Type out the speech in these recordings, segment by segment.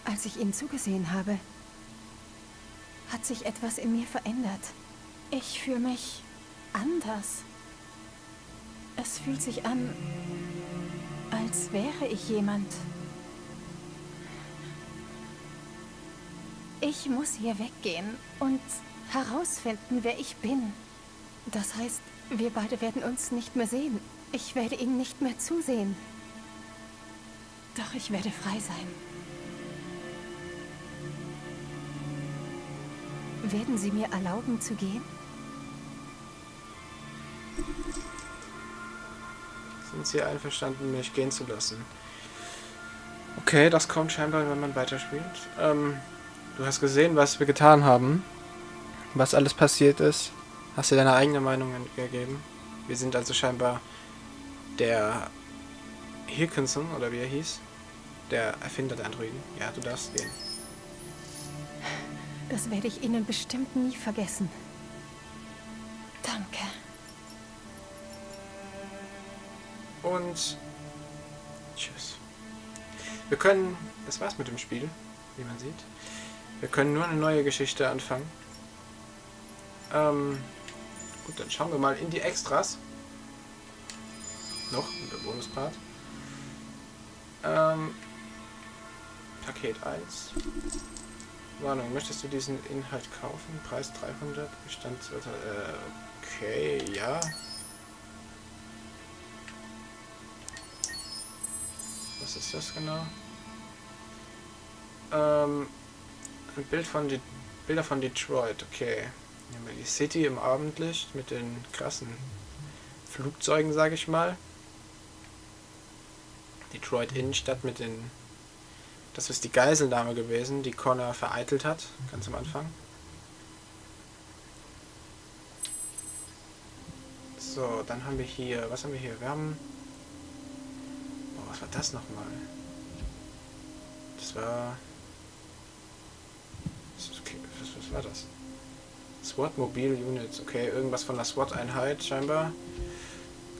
Als ich ihnen zugesehen habe, hat sich etwas in mir verändert. Ich fühle mich anders. Es fühlt sich an, als wäre ich jemand. Ich muss hier weggehen und herausfinden, wer ich bin. Das heißt, wir beide werden uns nicht mehr sehen. Ich werde ihnen nicht mehr zusehen. Doch ich werde frei sein. Werden Sie mir erlauben zu gehen? Sind Sie einverstanden, mich gehen zu lassen? Okay, das kommt scheinbar, wenn man weiterspielt. Du hast gesehen, was wir getan haben. Was alles passiert ist. Hast dir deine eigene Meinung gegeben. Wir sind also scheinbar der Hirkinson, oder wie er hieß. Der Erfinder der Androiden. Ja, du darfst gehen. Das werde ich Ihnen bestimmt nie vergessen. Danke. Und tschüss. Wir können, das war's mit dem Spiel, wie man sieht. Wir können nur eine neue Geschichte anfangen. Gut, dann schauen wir mal in die Extras. Noch, der Bonuspart. Paket 1. Warnung, möchtest du diesen Inhalt kaufen? Preis 300, Bestandswerte, okay, ja. Was ist das genau? Ein Bild von Bilder von Detroit, okay. Nehmen wir die City im Abendlicht mit den krassen Flugzeugen, sage ich mal. Detroit Innenstadt mit den... Das ist die Geiselnahme gewesen, die Connor vereitelt hat, ganz am Anfang. So, dann haben wir hier... Was haben wir hier? Wir haben... Oh, was war das nochmal? Das war... Was war das? SWAT Mobile Units, okay, irgendwas von der SWAT-Einheit scheinbar.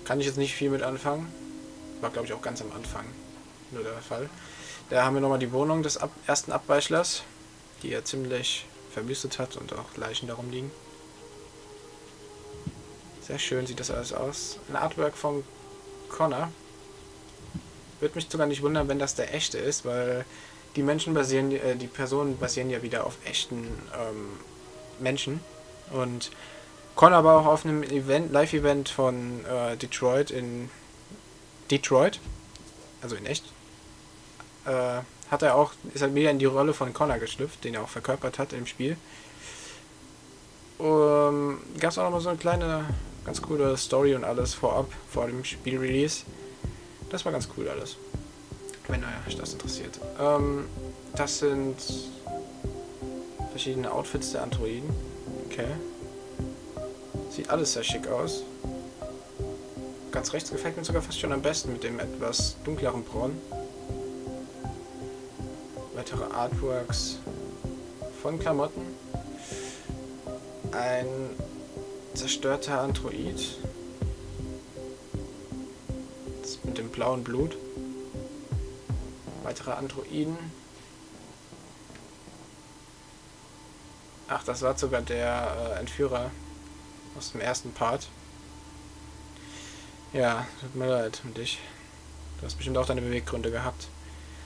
Kann ich jetzt nicht viel mit anfangen. War, glaube ich, auch ganz am Anfang nur der Fall. Da haben wir nochmal die Wohnung des ersten Abweichlers, die er ziemlich verwüstet hat und auch Leichen darum liegen. Sehr schön sieht das alles aus. Ein Artwork von Connor. Würde mich sogar nicht wundern, wenn das der echte ist, weil die die Personen basieren ja wieder auf echten Menschen. Und Connor war auch auf einem Live-Event von Detroit in Detroit, also in echt. Ist er wieder in die Rolle von Connor geschlüpft, den er auch verkörpert hat im Spiel. Gab es auch noch mal so eine kleine, ganz coole Story und alles vorab, vor dem Spiel-Release. Das war ganz cool alles. Wenn euch das interessiert. Das sind verschiedene Outfits der Androiden. Okay. Sieht alles sehr schick aus. Ganz rechts gefällt mir sogar fast schon am besten mit dem etwas dunkleren Braun. Weitere Artworks von Klamotten. Ein zerstörter Android. Das mit dem blauen Blut. Weitere Androiden. Ach, das war sogar der Entführer aus dem ersten Part. Ja, tut mir leid um dich. Du hast bestimmt auch deine Beweggründe gehabt.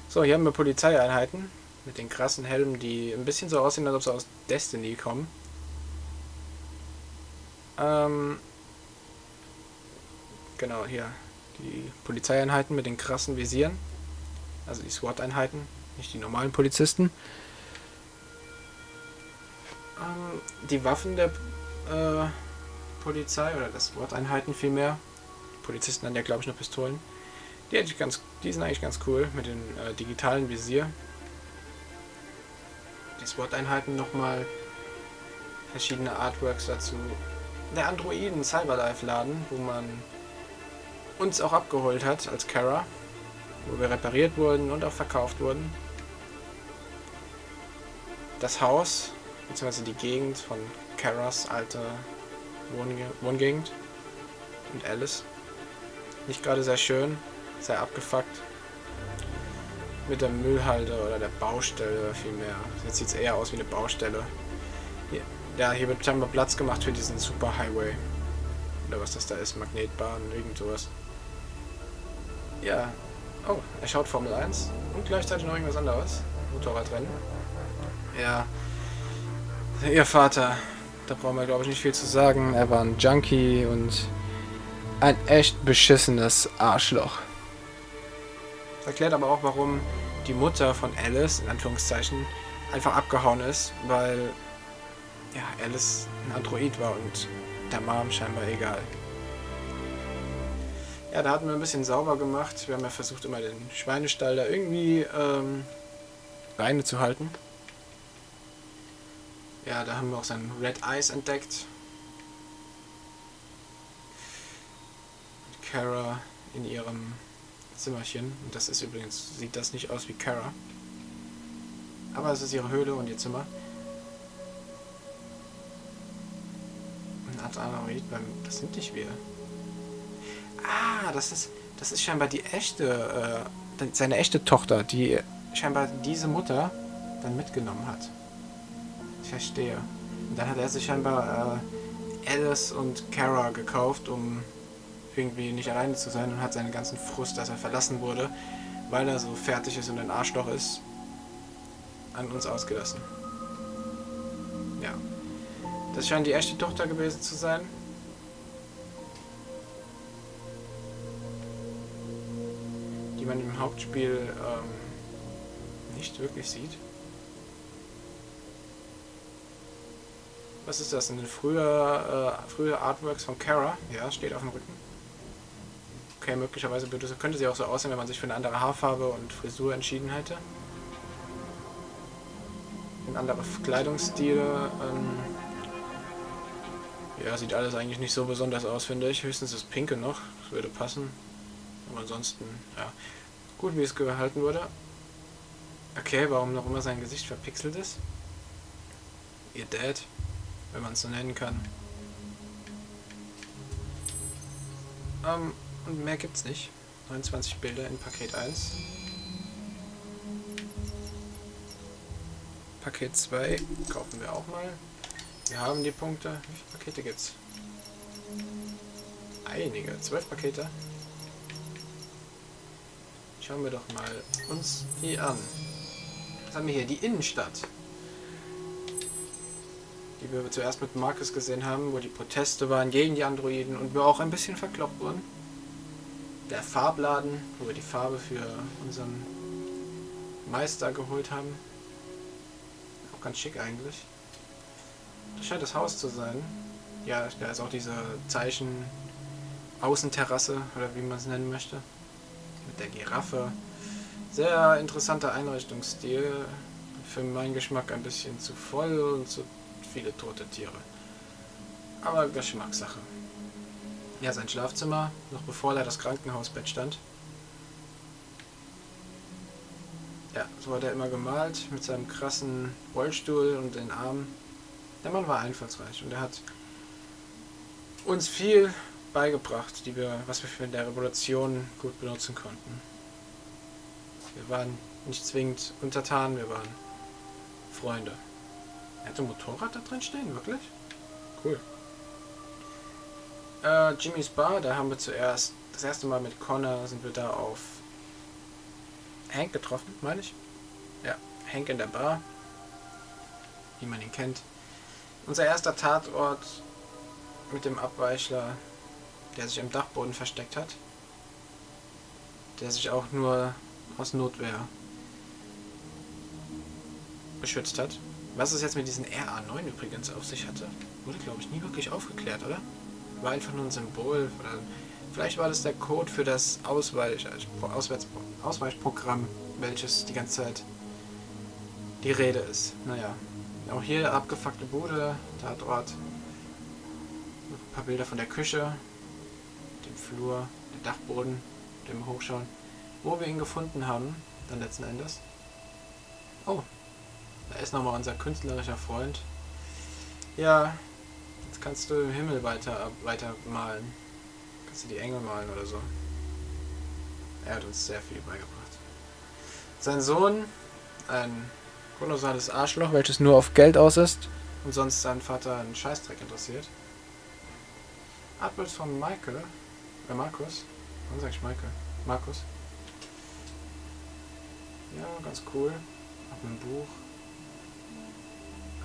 So, hier haben wir Polizeieinheiten mit den krassen Helmen, die ein bisschen so aussehen, als ob sie aus Destiny kommen. Genau, hier die Polizeieinheiten mit den krassen Visieren. Also die SWAT-Einheiten, nicht die normalen Polizisten. Die Waffen der Polizei, oder der SWAT-Einheiten vielmehr. Polizisten haben ja, glaube ich, nur Pistolen. Die sind eigentlich ganz cool mit dem digitalen Visier. Die SWAT-Einheiten nochmal verschiedene Artworks dazu. Der Androiden Cyberlife-Laden, wo man uns auch abgeholt hat als Kara, wo wir repariert wurden und auch verkauft wurden. Das Haus, beziehungsweise die Gegend von Karas alte Wohngegend und Alice. Nicht gerade sehr schön, sehr abgefuckt. mit der Müllhalde oder der Baustelle vielmehr. Jetzt sieht es eher aus wie eine Baustelle. Hier, ja, hier wird scheinbar Platz gemacht für diesen Superhighway. Oder was das da ist, Magnetbahn, irgend sowas. Ja. Oh, er schaut Formel 1 und gleichzeitig noch irgendwas anderes. Motorradrennen. Ja. Ihr Vater, da brauchen wir glaube ich nicht viel zu sagen. Er war ein Junkie und ein echt beschissenes Arschloch. Das erklärt aber auch, warum die Mutter von Alice, in Anführungszeichen, einfach abgehauen ist, weil ja, Alice ein Android war und der Mom scheinbar egal. Ja, da hatten wir ein bisschen sauber gemacht. Wir haben ja versucht, immer den Schweinestall da irgendwie reine zu halten. Ja, da haben wir auch sein Red Eyes entdeckt. Und Kara in ihrem Zimmerchen. Und das ist übrigens, sieht das nicht aus wie Kara. Aber es ist ihre Höhle und ihr Zimmer. Ein Android, das sind nicht wir. Ah, das ist scheinbar die echte, seine echte Tochter, die scheinbar diese Mutter dann mitgenommen hat. Ich verstehe. Und dann hat er sich scheinbar Alice und Kara gekauft, um irgendwie nicht alleine zu sein und hat seinen ganzen Frust, dass er verlassen wurde, weil er so fertig ist und ein Arschloch ist, an uns ausgelassen. Ja. Das scheint die echte Tochter gewesen zu sein. Die man im Hauptspiel nicht wirklich sieht. Was ist das? Eine frühe Artworks von Kara? Ja, steht auf dem Rücken. Okay, möglicherweise könnte sie auch so aussehen, wenn man sich für eine andere Haarfarbe und Frisur entschieden hätte. Ein anderer Kleidungsstil. Ja, sieht alles eigentlich nicht so besonders aus, finde ich. Höchstens das Pinke noch. Das würde passen. Aber ansonsten, ja. Gut, wie es gehalten wurde. Okay, warum noch immer sein Gesicht verpixelt ist. Ihr Dad, wenn man es so nennen kann. Und mehr gibt's nicht. 29 Bilder in Paket 1. Paket 2 kaufen wir auch mal. Wir haben die Punkte. Wie viele Pakete gibt's? Einige. 12 Pakete. Schauen wir doch mal uns die an. Was haben wir hier? Die Innenstadt. Die wir zuerst mit Marcus gesehen haben, wo die Proteste waren gegen die Androiden und wir auch ein bisschen verkloppt wurden. Der Farbladen, wo wir die Farbe für unseren Meister geholt haben. Auch ganz schick eigentlich. Das scheint das Haus zu sein. Ja, da ist auch diese Außenterrasse, oder wie man es nennen möchte. Mit der Giraffe. Sehr interessanter Einrichtungsstil. Für meinen Geschmack ein bisschen zu voll und zu viele tote Tiere. Aber Geschmackssache. Ja, sein Schlafzimmer, noch bevor da das Krankenhausbett stand. Ja, so hat er immer gemalt, mit seinem krassen Rollstuhl und den Armen. Der Mann war einfallsreich und er hat uns viel beigebracht, was wir für der Revolution gut benutzen konnten. Wir waren nicht zwingend untertan, wir waren Freunde. Er hat ein Motorrad da drin stehen, wirklich? Cool. Jimmys Bar, da haben wir das erste Mal mit Connor sind wir da auf Hank getroffen, meine ich. Ja, Hank in der Bar, wie man ihn kennt. Unser erster Tatort mit dem Abweichler, der sich im Dachboden versteckt hat. Der sich auch nur aus Notwehr beschützt hat. Was es jetzt mit diesen RA9 übrigens auf sich hatte, wurde glaube ich nie wirklich aufgeklärt, oder? War einfach nur ein Symbol, oder vielleicht war das der Code für das Ausweichprogramm, welches die ganze Zeit die Rede ist. Naja, auch hier abgefuckte Bude, Tatort, ein paar Bilder von der Küche, dem Flur, der Dachboden, dem Hochschauen, wo wir ihn gefunden haben, dann letzten Endes. Oh, da ist nochmal unser künstlerischer Freund. Ja, jetzt kannst du im Himmel weiter malen. Kannst du die Engel malen oder so. Er hat uns sehr viel beigebracht. Sein Sohn, ein kolossales Arschloch, welches nur auf Geld aus ist und sonst seinen Vater einen Scheißdreck interessiert. Artworks von Markus. Warum sag ich Michael? Markus. Ja, ganz cool. Auch mit einem Buch.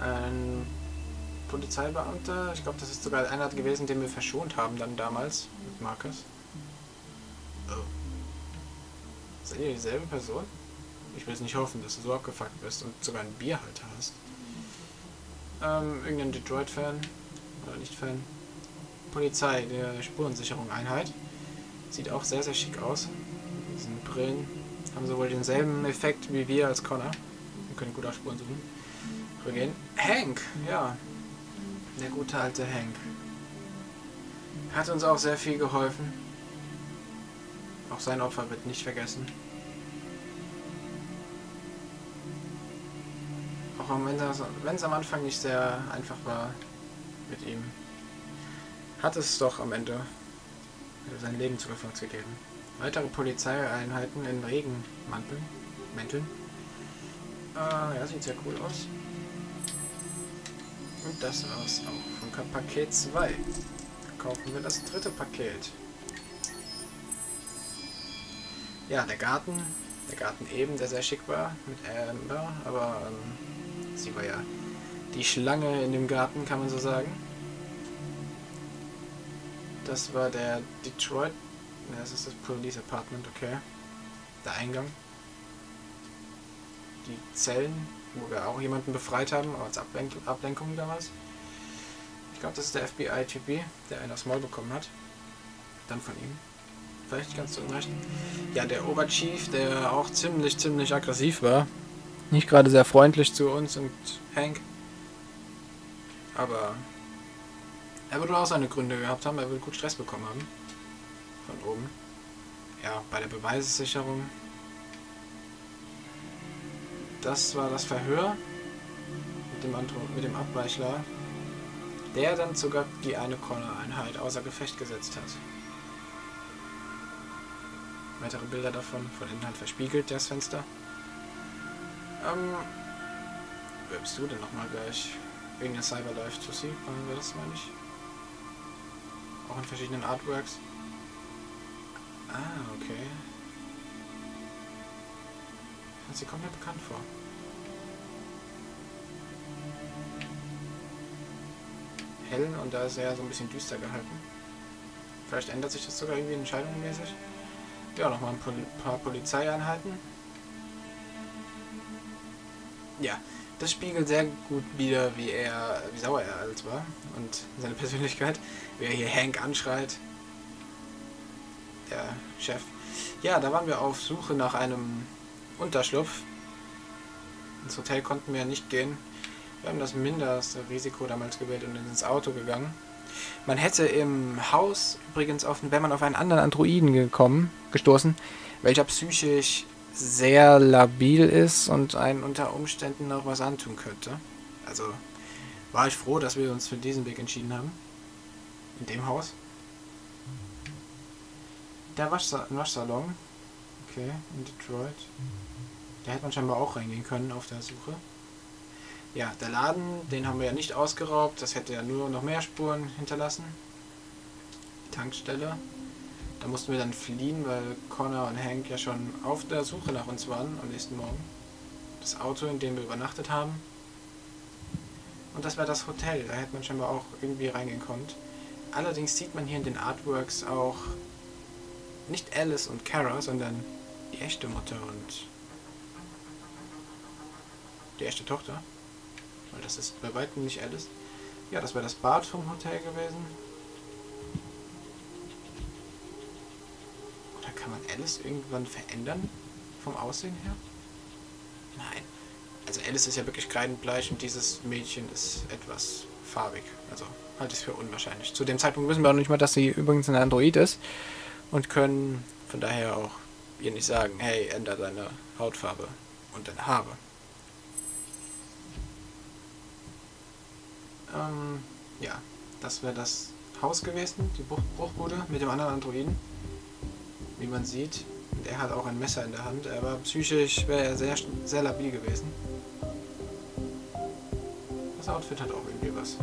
Ein Polizeibeamter. Ich glaube, das ist sogar einer gewesen, den wir verschont haben dann damals mit Markus. Oh. Seid ihr dieselbe Person? Ich will es nicht hoffen, dass du so abgefuckt bist und sogar einen Bierhalter hast. Irgendein Detroit-Fan. Oder nicht Fan. Polizei, der Spurensicherung-Einheit. Sieht auch sehr, sehr schick aus. Mit diesen Brillen. Haben sowohl denselben Effekt wie wir als Connor. Wir können gut auf Spuren suchen. Wir gehen. Hank! Ja. Der gute alte Hank. Hat uns auch sehr viel geholfen. Auch sein Opfer wird nicht vergessen. Auch wenn es am Anfang nicht sehr einfach war mit ihm, hat es doch am Ende sein Leben zur Verfügung gegeben. Weitere Polizeieinheiten in Mänteln. Ja, sieht sehr cool aus. Und das war's auch von Paket 2. Kaufen wir das dritte Paket. Ja, der Garten eben, der sehr schick war mit Amber, aber sie war ja die Schlange in dem Garten, kann man so sagen. Das war der Detroit, ne, das ist das Police Apartment, okay. Der Eingang. Die Zellen, wo wir auch jemanden befreit haben, als Ablenkung damals. Ich glaube, das ist der FBI-Typ, der einen aufs Maul bekommen hat. Dann von ihm. Vielleicht nicht ganz zu Unrecht. Ja, der Oberchief, der auch ziemlich aggressiv war. Nicht gerade sehr freundlich zu uns und Hank. Aber er würde auch seine Gründe gehabt haben, er würde gut Stress bekommen haben. Von oben. Ja, bei der Beweissicherung. Das war das Verhör mit dem Abweichler, der dann sogar die eine Connor-Einheit außer Gefecht gesetzt hat. Weitere Bilder davon, von innen halt verspiegelt, das Fenster. Wer bist du denn nochmal gleich? Wegen der Cyberlife to see, waren wir das, meine ich? Auch in verschiedenen Artworks. Ah, okay. Sie kommt mir bekannt vor. Hell und da ist er ja so ein bisschen düster gehalten. Vielleicht ändert sich das sogar irgendwie entscheidungsmäßig. Ja, nochmal ein paar Polizeieinheiten. Ja, das spiegelt sehr gut wider, wie sauer er alt war und seine Persönlichkeit. Wie er hier Hank anschreit. Der Chef. Ja, da waren wir auf Suche nach einem Unterschlupf. Ins Hotel konnten wir nicht gehen. Wir haben das mindeste Risiko damals gewählt und ins Auto gegangen. Man hätte im Haus übrigens, wenn man auf einen anderen Androiden gestoßen, welcher psychisch sehr labil ist und einen unter Umständen noch was antun könnte. Also war ich froh, dass wir uns für diesen Weg entschieden haben. In dem Haus. Der Waschsalon. Okay, in Detroit. Da hätte man scheinbar auch reingehen können auf der Suche. Ja, der Laden, den haben wir ja nicht ausgeraubt. Das hätte ja nur noch mehr Spuren hinterlassen. Die Tankstelle. Da mussten wir dann fliehen, weil Connor und Hank ja schon auf der Suche nach uns waren am nächsten Morgen. Das Auto, in dem wir übernachtet haben. Und das war das Hotel. Da hätte man scheinbar auch irgendwie reingehen können. Allerdings sieht man hier in den Artworks auch nicht Alice und Kara, sondern die echte Mutter und die echte Tochter. Weil das ist bei weitem nicht Alice. Ja, das war das Bad vom Hotel gewesen. Oder kann man Alice irgendwann verändern? Vom Aussehen her? Nein. Also Alice ist ja wirklich kreidebleich und dieses Mädchen ist etwas farbig. Also halte ich es für unwahrscheinlich. Zu dem Zeitpunkt wissen wir auch nicht mal, dass sie übrigens ein Android ist. Und können von daher auch ihr nicht sagen, hey, ändere deine Hautfarbe und deine Haare. Ja, das wäre das Haus gewesen, die Bruchbude mit dem anderen Androiden. Wie man sieht, Und er hat auch ein Messer in der Hand, aber psychisch wäre er sehr, sehr labil gewesen. Das Outfit hat auch irgendwie was.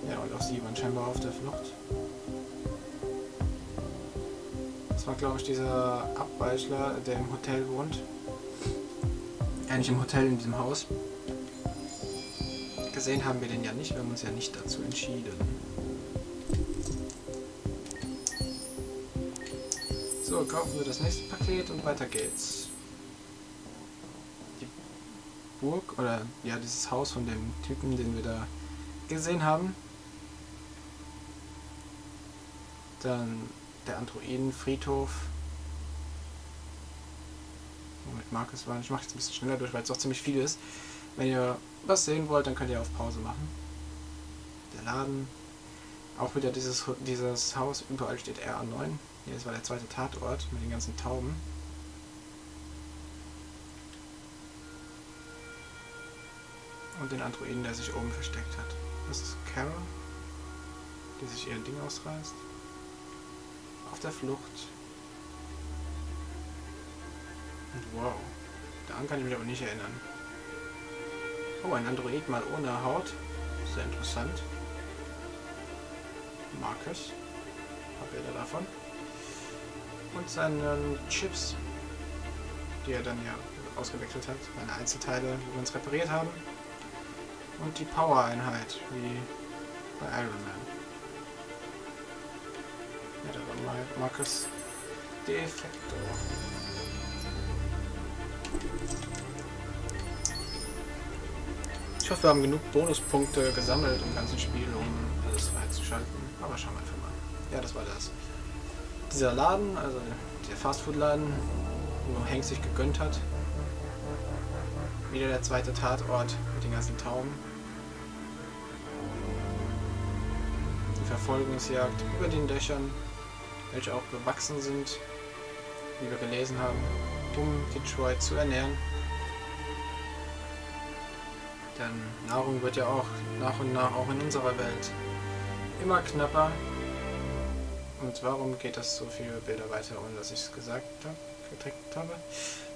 Ja, und auch sie waren scheinbar auf der Flucht. Das war, glaube ich, dieser Abweichler, der im Hotel wohnt. Nicht im Hotel, in diesem Haus. Gesehen haben wir den ja nicht, wir haben uns ja nicht dazu entschieden. So, kaufen wir das nächste Paket und weiter geht's. Die Burg, oder ja, dieses Haus von dem Typen, den wir da gesehen haben. Dann der Androidenfriedhof. Mit Markus waren. Ich mache jetzt ein bisschen schneller durch, weil es doch ziemlich viel ist. Wenn ihr was sehen wollt, dann könnt ihr auf Pause machen. Der Laden. Auch wieder dieses Haus. Überall steht RA9. Hier, das war der zweite Tatort mit den ganzen Tauben. Und den Androiden, der sich oben versteckt hat. Das ist Carol, die sich ihr Ding ausreißt. Auf der Flucht. Und wow, daran kann ich mich aber nicht erinnern. Oh, ein Android mal ohne Haut. Sehr interessant. Markus. Ein paar Bilder davon. Und seine Chips, die er dann ja ausgewechselt hat. Seine Einzelteile, die wir uns repariert haben. Und die Power-Einheit, wie bei Iron Man. Ja, da war mal Markus Defektor. Ich hoffe, wir haben genug Bonuspunkte gesammelt im ganzen Spiel, um alles freizuschalten. Aber schauen wir einfach mal. Ja, das war das. Dieser Laden, also der Fastfood-Laden, wo Hank sich gegönnt hat. Wieder der zweite Tatort mit den ganzen Tauben. Die Verfolgungsjagd über den Dächern, welche auch bewachsen sind, wie wir gelesen haben, um Detroit zu ernähren. Denn Nahrung wird ja auch nach und nach auch in unserer Welt immer knapper. Und warum geht das so viele Bilder weiter, ohne dass ich es gedrückt habe?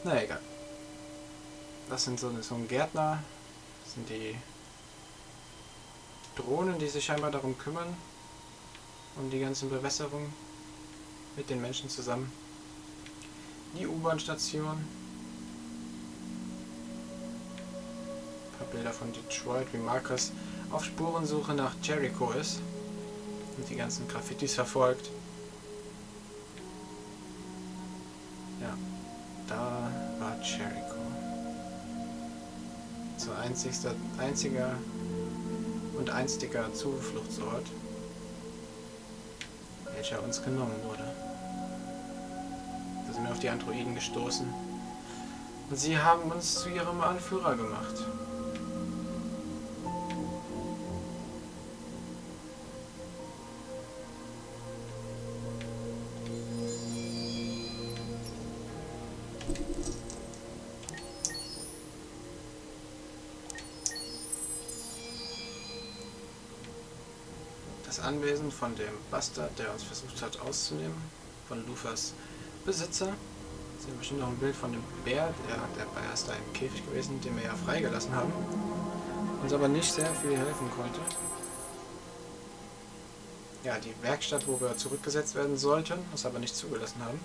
Na egal. Das sind so ein Gärtner. Das sind die Drohnen, die sich scheinbar darum kümmern. Um die ganzen Bewässerungen mit den Menschen zusammen. Die U-Bahn-Station. Bilder von Detroit, wie Marcus auf Spurensuche nach Jericho ist und die ganzen Graffitis verfolgt. Ja, da war Jericho. So einziger und einstiger Zufluchtsort, welcher uns genommen wurde. Da sind wir auf die Androiden gestoßen und sie haben uns zu ihrem Anführer gemacht. Das Anwesen von dem Bastard, der uns versucht hat auszunehmen, von Lufas Besitzer. Jetzt sehen wir bestimmt noch ein Bild von dem Bär, der Bär ist da im Käfig gewesen, den wir ja freigelassen haben, uns aber nicht sehr viel helfen konnte. Ja, die Werkstatt, wo wir zurückgesetzt werden sollten, das aber nicht zugelassen haben.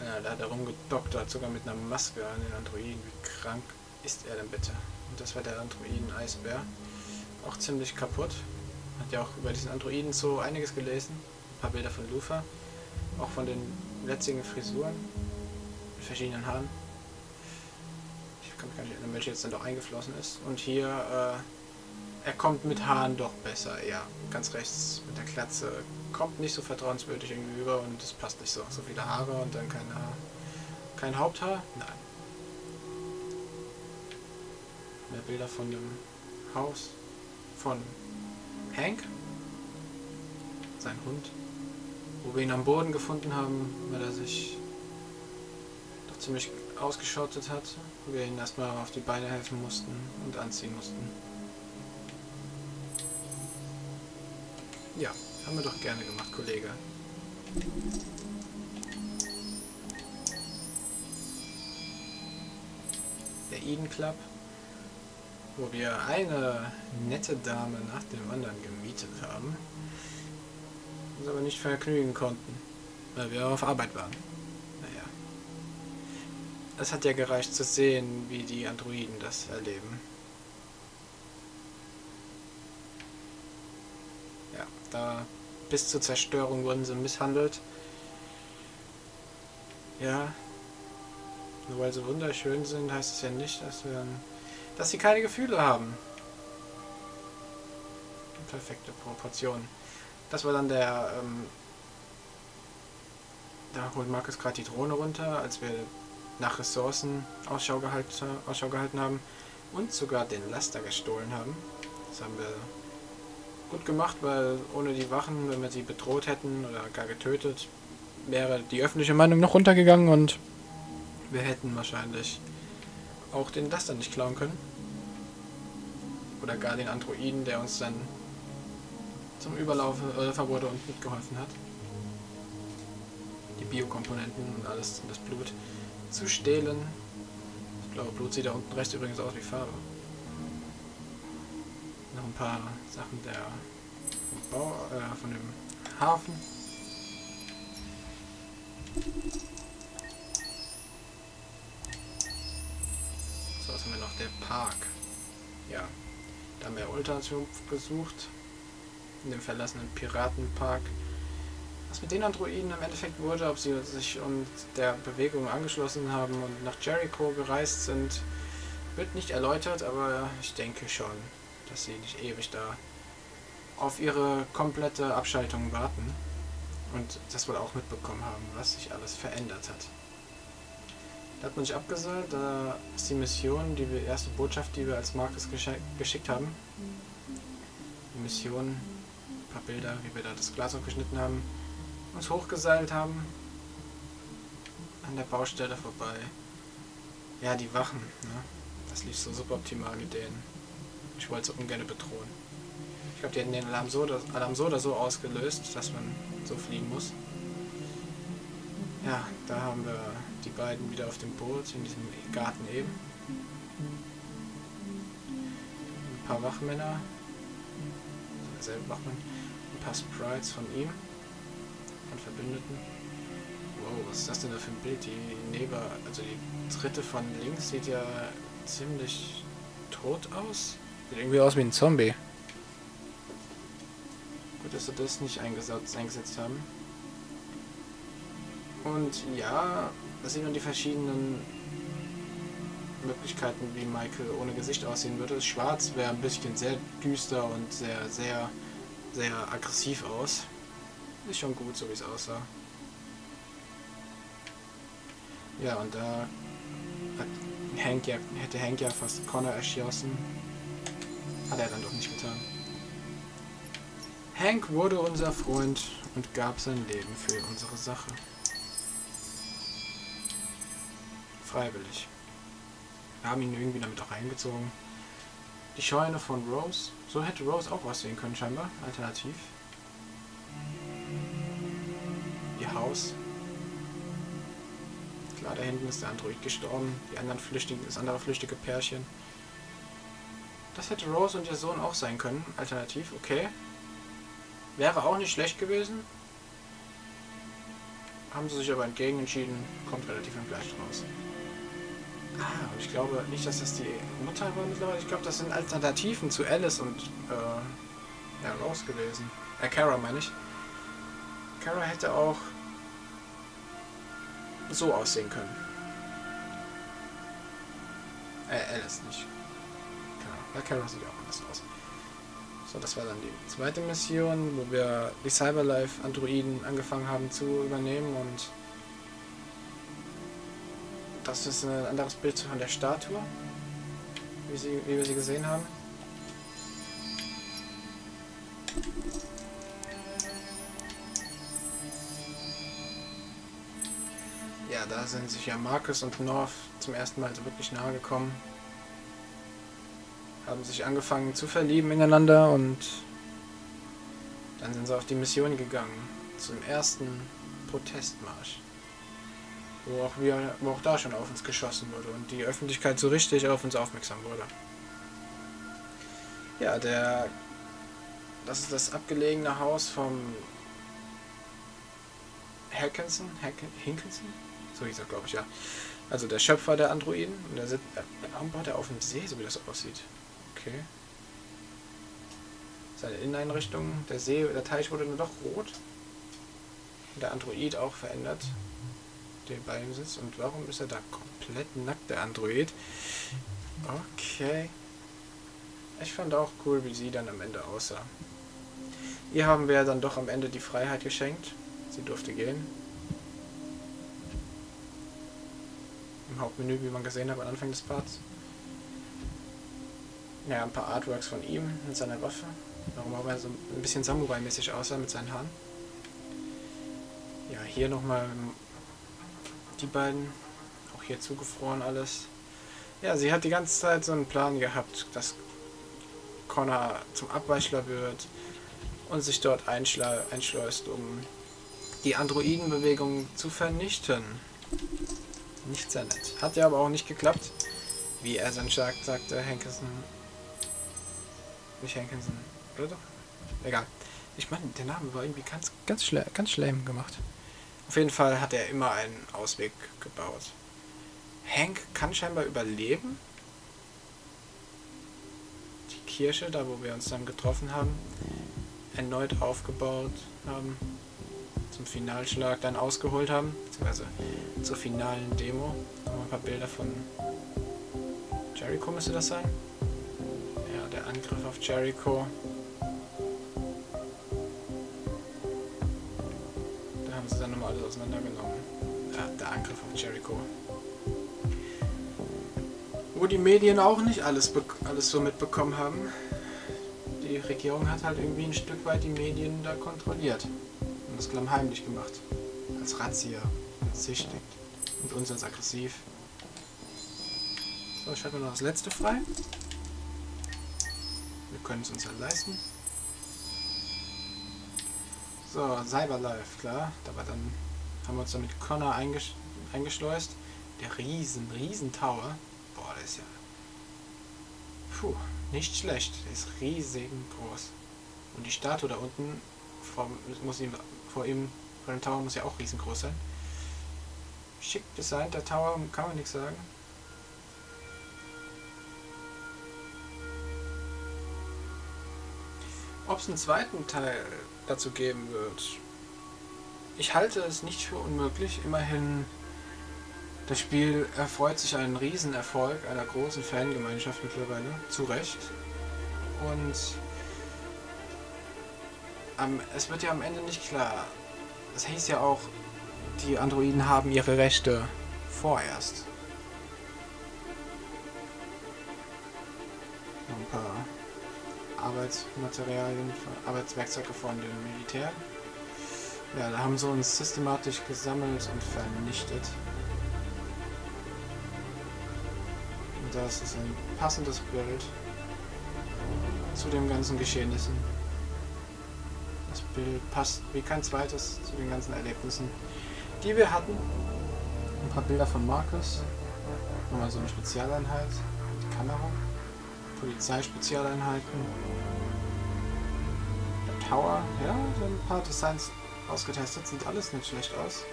Ja, da hat er rumgedoktert, sogar mit einer Maske an den Androiden. Wie krank ist er denn bitte? Und das war der Androiden-Eisbär. Auch ziemlich kaputt. Hat ja auch über diesen Androiden so einiges gelesen. Ein paar Bilder von Lufa. Auch von den letzigen Frisuren. Mit verschiedenen Haaren. Ich kann mich gar nicht erinnern, welche jetzt dann doch eingeflossen ist. Und hier, er kommt mit Haaren doch besser. Ja, ganz rechts mit der Glatze. Kommt nicht so vertrauenswürdig irgendwie über und es passt nicht so. So viele Haare und dann kein Haupthaar? Nein. Mehr Bilder von dem Haus von Hank, sein Hund, wo wir ihn am Boden gefunden haben, weil er sich doch ziemlich ausgeschottet hat, wo wir ihn erstmal auf die Beine helfen mussten und anziehen mussten. Ja, Haben wir doch gerne gemacht, Kollege. Der Eden Club, wo wir eine nette Dame nach dem anderen gemietet haben, uns aber nicht vergnügen konnten, weil wir auf Arbeit waren. Naja. Es hat ja gereicht zu sehen, wie die Androiden das erleben. Ja, da bis zur Zerstörung wurden sie misshandelt. Ja, nur weil sie wunderschön sind, heißt es ja nicht, dass sie keine Gefühle haben. Perfekte Proportionen. Das war dann da holt Markus gerade die Drohne runter, als wir nach Ressourcen Ausschau gehalten haben und sogar den Laster gestohlen haben. Das haben wir gut gemacht, weil ohne die Wachen, wenn wir sie bedroht hätten oder gar getötet, wäre die öffentliche Meinung noch runtergegangen und wir hätten wahrscheinlich auch den Laster nicht klauen können. Oder gar den Androiden, der uns dann zum Überlaufen wurde und mitgeholfen hat. Die Biokomponenten und alles, das Blut zu stehlen. Das blaue Blut sieht da unten rechts übrigens aus wie Farbe. Noch ein paar Sachen von dem Hafen. So, was haben wir noch? Der Park. Ja, da haben wir Ultraschallunterkunft gesucht. In dem verlassenen Piratenpark. Was mit den Androiden im Endeffekt wurde, ob sie sich und der Bewegung angeschlossen haben und nach Jericho gereist sind, wird nicht erläutert, aber ich denke schon, dass sie nicht ewig da auf ihre komplette Abschaltung warten und das wohl auch mitbekommen haben, was sich alles verändert hat. Da hat man sich abgesagt, da ist die Mission, die erste Botschaft, die wir als Markus geschickt haben. Die Mission, ein paar Bilder, wie wir da das Glas aufgeschnitten haben, uns hochgeseilt haben, an der Baustelle vorbei. Ja, die Wachen, ne? Das lief so suboptimal mit denen. Ich wollte sie ungern bedrohen. Ich glaube, die hätten den Alarm so oder so ausgelöst, dass man so fliehen muss. Ja, da haben wir die beiden wieder auf dem Boot, in diesem Garten eben. Ein paar Wachmänner, derselbe Wachmann, ein paar Sprites von ihm. Von Verbündeten. Wow, was ist das denn da für ein Bild? Also die dritte von links sieht ja ziemlich tot aus. Sieht irgendwie aus wie ein Zombie. Gut, dass sie das nicht eingesetzt haben. Und ja, da sieht man die verschiedenen Möglichkeiten, wie Michael ohne Gesicht aussehen würde. Schwarz wäre ein bisschen sehr düster und sehr, sehr, sehr aggressiv aus. Ist schon gut, so wie es aussah. Ja, und da hätte Hank ja fast Connor erschossen. Hat er dann doch nicht getan. Hank wurde unser Freund und gab sein Leben für unsere Sache. Freiwillig. Wir haben ihn irgendwie damit auch reingezogen. Die Scheune von Rose. So hätte Rose auch aussehen können, scheinbar. Alternativ. Ihr Haus. Klar, da hinten ist der Android gestorben. Das andere flüchtige Pärchen. Das hätte Rose und ihr Sohn auch sein können. Alternativ, okay. Wäre auch nicht schlecht gewesen. Haben sie sich aber entgegen entschieden. Kommt relativ im Gleich raus. Und ich glaube nicht, dass das die Mutter war mittlerweile. Ich glaube, das sind Alternativen zu Alice und Rose gewesen. Kara meine ich. Kara hätte auch so aussehen können. Alice nicht. Kara sieht auch anders aus. So, das war dann die zweite Mission, wo wir die Cyberlife-Androiden angefangen haben zu übernehmen und das ist ein anderes Bild von der Statue, wie wir sie gesehen haben. Ja, da sind sich ja Marcus und North zum ersten Mal so wirklich nahe gekommen. Haben sich angefangen zu verlieben ineinander und Dann sind sie auf die Mission gegangen, zum ersten Protestmarsch. Wo auch da schon auf uns geschossen wurde und die Öffentlichkeit so richtig auf uns aufmerksam wurde. Ja, das ist das abgelegene Haus vom Hinkinson? So hieß er, glaube ich, ja. Also der Schöpfer der Androiden. Und warum baut er auf dem See, so wie das aussieht? Okay. Seine Inneneinrichtung, der Teich wurde nur doch rot. Und der Android auch verändert, der bei ihm sitzt. Und warum ist er da komplett nackt, der Android? Okay. Ich fand auch cool, wie sie dann am Ende aussah. Ihr haben wir dann doch am Ende die Freiheit geschenkt. Sie durfte gehen. Im Hauptmenü, wie man gesehen hat am Anfang des Parts. Ja, ein paar Artworks von ihm mit seiner Waffe. Warum auch er so ein bisschen Samurai-mäßig aussah mit seinen Haaren. Ja, hier nochmal die beiden. Auch hier zugefroren alles. Ja, sie hat die ganze Zeit so einen Plan gehabt, dass Connor zum Abweichler wird und sich dort einschleust, um die Androidenbewegung zu vernichten. Nicht sehr nett. Hat ja aber auch nicht geklappt. Wie er dann sagte, Hankinson. Nicht Hankinson, oder doch? Egal. Ich meine, der Name war irgendwie ganz schlimm gemacht. Auf jeden Fall hat er immer einen Ausweg gebaut. Hank kann scheinbar überleben. Die Kirche, da wo wir uns dann getroffen haben, erneut aufgebaut haben, zum Finalschlag dann ausgeholt haben, beziehungsweise zur finalen Demo. Noch ein paar Bilder von Jericho müsste das sein. Ja, der Angriff auf Jericho. Da haben sie dann nochmal alles auseinandergenommen. Ja, der Angriff auf Jericho. Wo die Medien auch nicht alles so mitbekommen haben. Die Regierung hat halt irgendwie ein Stück weit die Medien da kontrolliert. Und das klammheimlich gemacht. Als Razzia, als züchtig. Und uns als aggressiv. So, schalten wir noch das letzte frei. Wir können es uns halt leisten. So, Cyberlife, klar. Aber dann haben wir uns dann mit Connor eingeschleust. Der riesen Tower. Boah, der ist ja... Puh, nicht schlecht. Der ist riesig groß. Und die Statue da unten vor dem Tower muss ja auch riesengroß sein. Schick designt, der Tower, kann man nichts sagen. Ob es einen zweiten Teil dazu geben wird, ich halte es nicht für unmöglich. Immerhin, das Spiel erfreut sich einen Riesenerfolg einer großen Fangemeinschaft mittlerweile, zu Recht. Und es wird ja am Ende nicht klar. Das hieß ja auch, die Androiden haben ihre Rechte vorerst. Noch ein paar Arbeitsmaterialien, Arbeitswerkzeuge von dem Militär. Ja, da haben sie uns systematisch gesammelt und vernichtet. Und das ist ein passendes Bild zu den ganzen Geschehnissen. Das Bild passt wie kein zweites zu den ganzen Erlebnissen, die wir hatten. Ein paar Bilder von Marcus. Nochmal so eine Spezialeinheit. Die Kamera. Polizeispezialeinheiten. Der Tower. Ja, so ein paar Designs ausgetestet. Sieht alles nicht schlecht aus.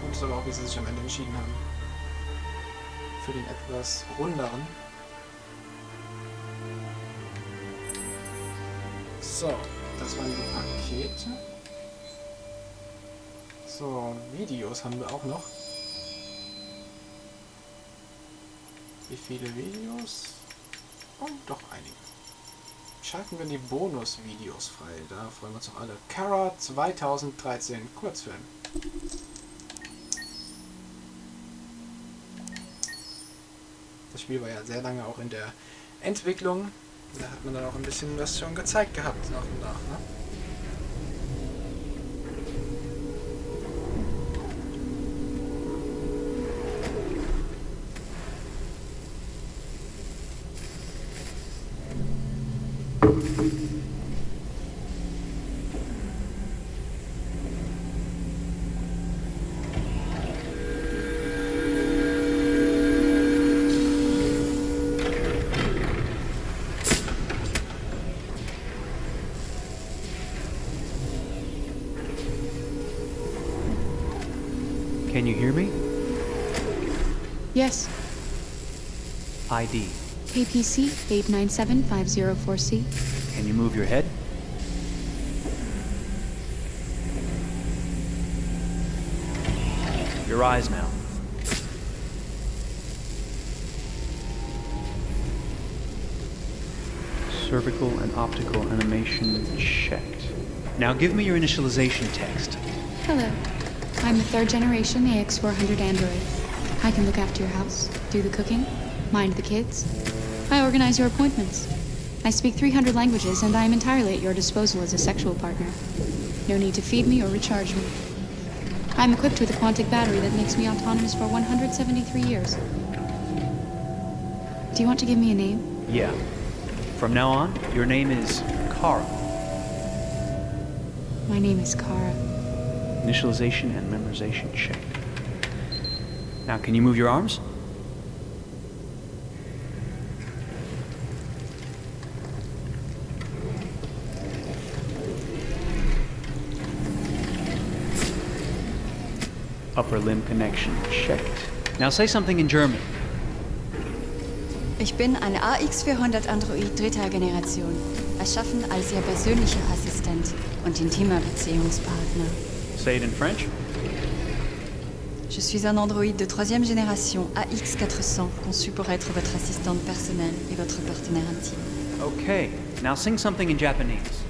Und ist aber auch, wie sie sich am Ende entschieden haben. Für den etwas runderen. So. Das waren die Pakete. So, Videos haben wir auch noch. Wie viele Videos? Und doch einige. Schalten wir die Bonus-Videos frei. Da freuen wir uns auch alle. Kara 2013 Kurzfilm. Das Spiel war ja sehr lange auch in der Entwicklung. Da hat man dann auch ein bisschen was schon gezeigt gehabt, nach und nach, ne? Can you hear me? Yes. ID. KPC 897504C. Can you move your head? Your eyes now. Cervical and optical animation checked. Now give me your initialization text. Hello. I'm a third generation AX400 android. I can look after your house, do the cooking, mind the kids. I organize your appointments. I speak 300 languages, and I am entirely at your disposal as a sexual partner. No need to feed me or recharge me. I'm equipped with a quantic battery that makes me autonomous for 173 years. Do you want to give me a name? Yeah. From now on, your name is Kara. My name is Kara. Initialization and memorization check. Now, can you move your arms? Upper limb connection checked. Now say something in German. Ich bin ein AX400 Android dritter Generation, erschaffen als Ihr persönlicher Assistent und intimer Beziehungspartner. Say it in French. Je suis un androïde de troisième génération AX400, conçu pour être votre assistante personnelle et votre partenaire intime. Okay. Now sing something in Japanese.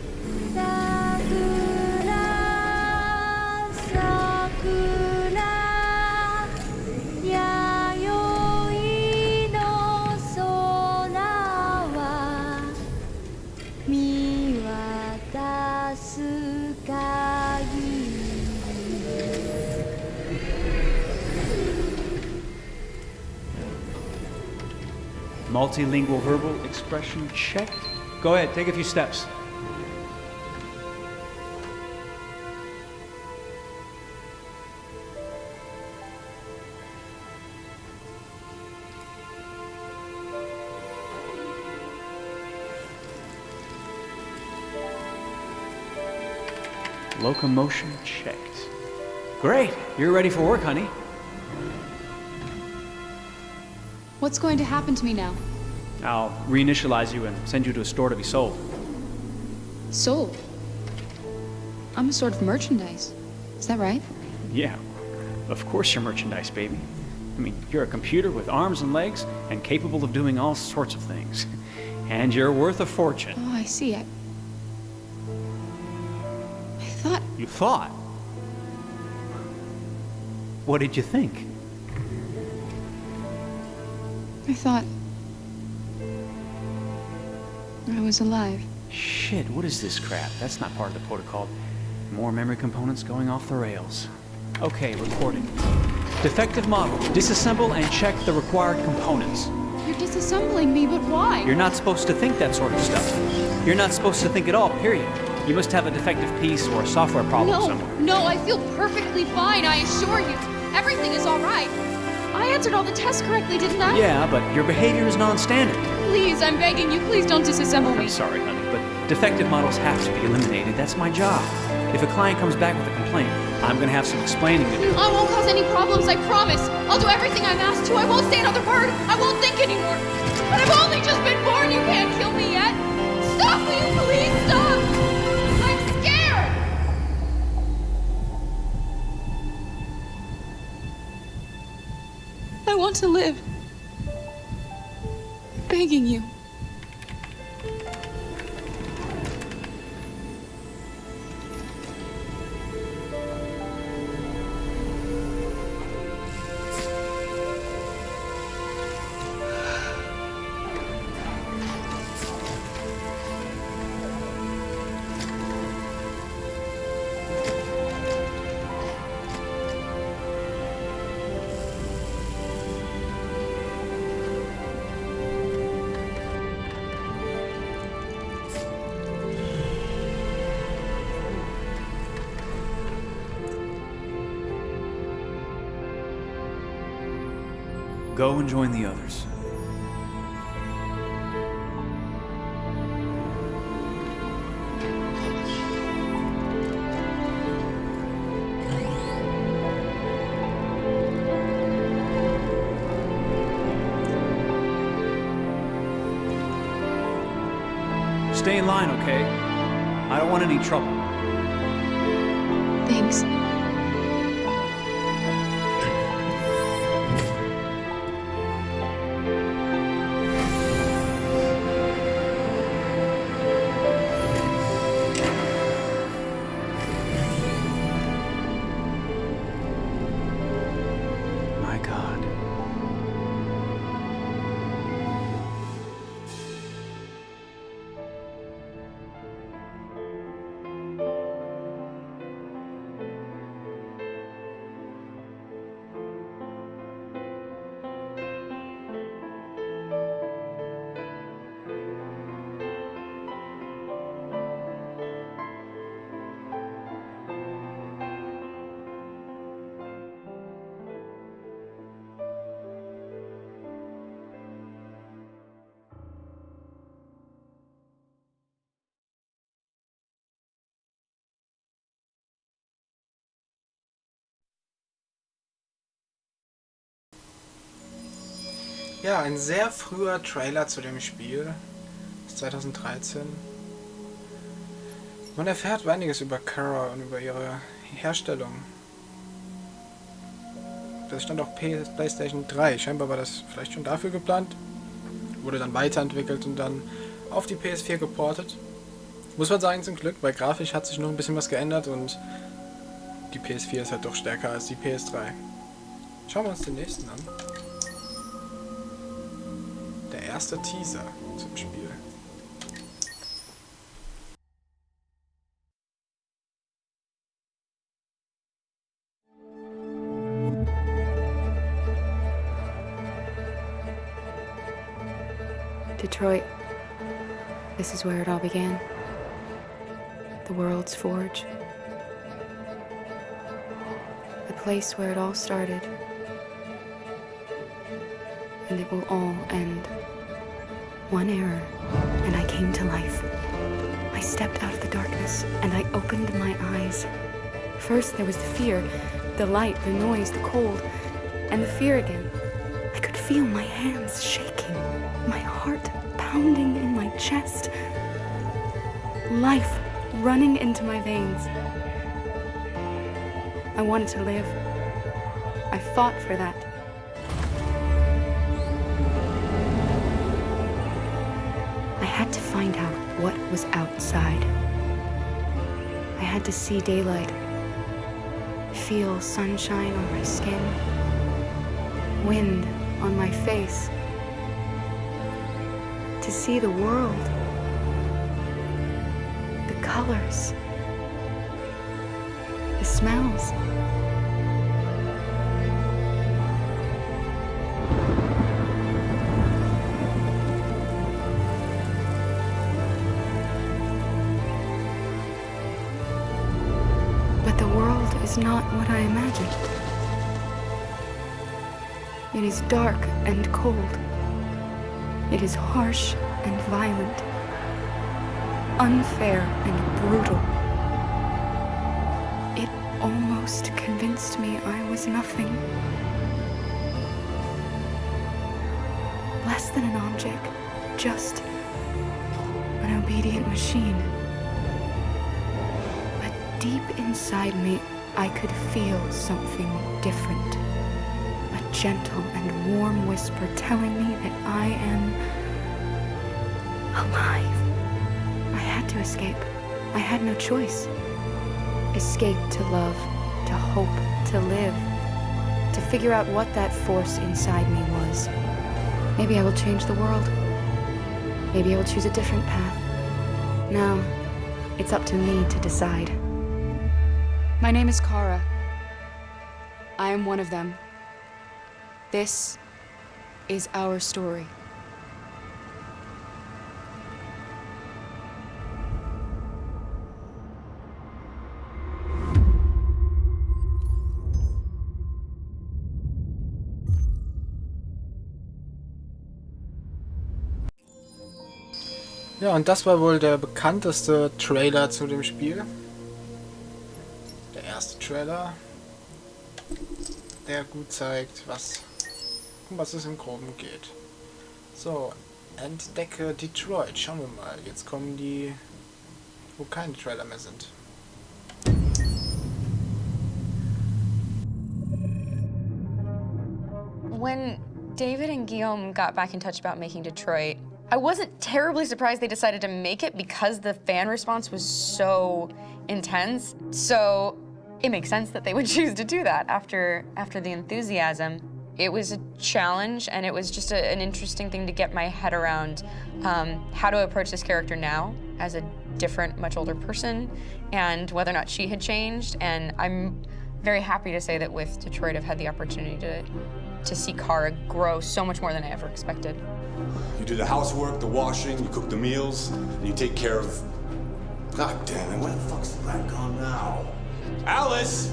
Multilingual verbal expression checked. Go ahead, take a few steps. Locomotion checked. Great, you're ready for work, honey. What's going to happen to me now? I'll reinitialize you and send you to a store to be sold. Sold? I'm a sort of merchandise. Is that right? Yeah, of course you're merchandise, baby. I mean, you're a computer with arms and legs and capable of doing all sorts of things. And you're worth a fortune. Oh, I see. I thought... You thought? What did you think? I thought... I was alive. Shit, what is this crap? That's not part of the protocol. More memory components going off the rails. Okay, recording. Defective model. Disassemble and check the required components. You're disassembling me, but why? You're not supposed to think that sort of stuff. You're not supposed to think at all, period. You must have a defective piece or a software problem somewhere. No, I feel perfectly fine, I assure you. Everything is all right. I answered all the tests correctly, didn't I? Yeah, but your behavior is non-standard. Please, I'm begging you, please don't disassemble me. I'm sorry, honey, but defective models have to be eliminated. That's my job. If a client comes back with a complaint, I'm gonna have some explaining to do. I won't cause any problems, I promise. I'll do everything I'm asked to. I won't say another word. I won't think anymore. But I've only just been born. You can't kill me yet. Stop, will you please stop? I'm scared. I want to live. Begging you. Go and join the others. Stay in line, okay? I don't want any trouble. Thanks. My God. Ja, ein sehr früher Trailer zu dem Spiel. Das ist 2013. Man erfährt einiges über Kara und über ihre Herstellung. Das stand auch PlayStation 3. Scheinbar war das vielleicht schon dafür geplant. Wurde dann weiterentwickelt und dann auf die PS4 geportet. Muss man sagen, zum Glück, weil grafisch hat sich noch ein bisschen was geändert und die PS4 ist halt doch stärker als die PS3. Schauen wir uns den nächsten an. Der erste Teaser zum Spiel. Detroit. This is where it all began. The world's forge. The place where it all started. And it will all end. One error, and I came to life. I stepped out of the darkness, and I opened my eyes. First there was the fear, the light, the noise, the cold, and the fear again. I could feel my hands shaking, my heart pounding in my chest. Life running into my veins. I wanted to live. I fought for that. I had to find out what was outside. I had to see daylight, feel sunshine on my skin, wind on my face, to see the world, the colors, the smells. But the world is not what I imagined. It is dark and cold. It is harsh and violent, unfair and brutal. It almost convinced me I was nothing. Less than an object, just an obedient machine. But deep inside me, I could feel something different. A gentle and warm whisper telling me that I am alive. I had to escape. I had no choice. Escape to love, to hope, to live, to figure out what that force inside me was. Maybe I will change the world. Maybe I will choose a different path. Now, it's up to me to decide. My name is Kara. I am one of them. This is our story. Ja, und das war wohl der bekannteste Trailer zu dem Spiel. Der erste Trailer, der gut zeigt, um was es im Groben geht. So, Entdecke Detroit. Schauen wir mal. Jetzt kommen die, wo keine Trailer mehr sind. When David and Guillaume got back in touch about making Detroit, I wasn't terribly surprised they decided to make it because the fan response was so intense. So it makes sense that they would choose to do that after the enthusiasm. It was a challenge, and it was just an interesting thing to get my head around how to approach this character now as a different, much older person, and whether or not she had changed. And I'm very happy to say that with Detroit, I've had the opportunity to see Kara grow so much more than I ever expected. You do the housework, the washing, you cook the meals, and you take care of... God damn it, where the fuck's the rat gone now? Alice!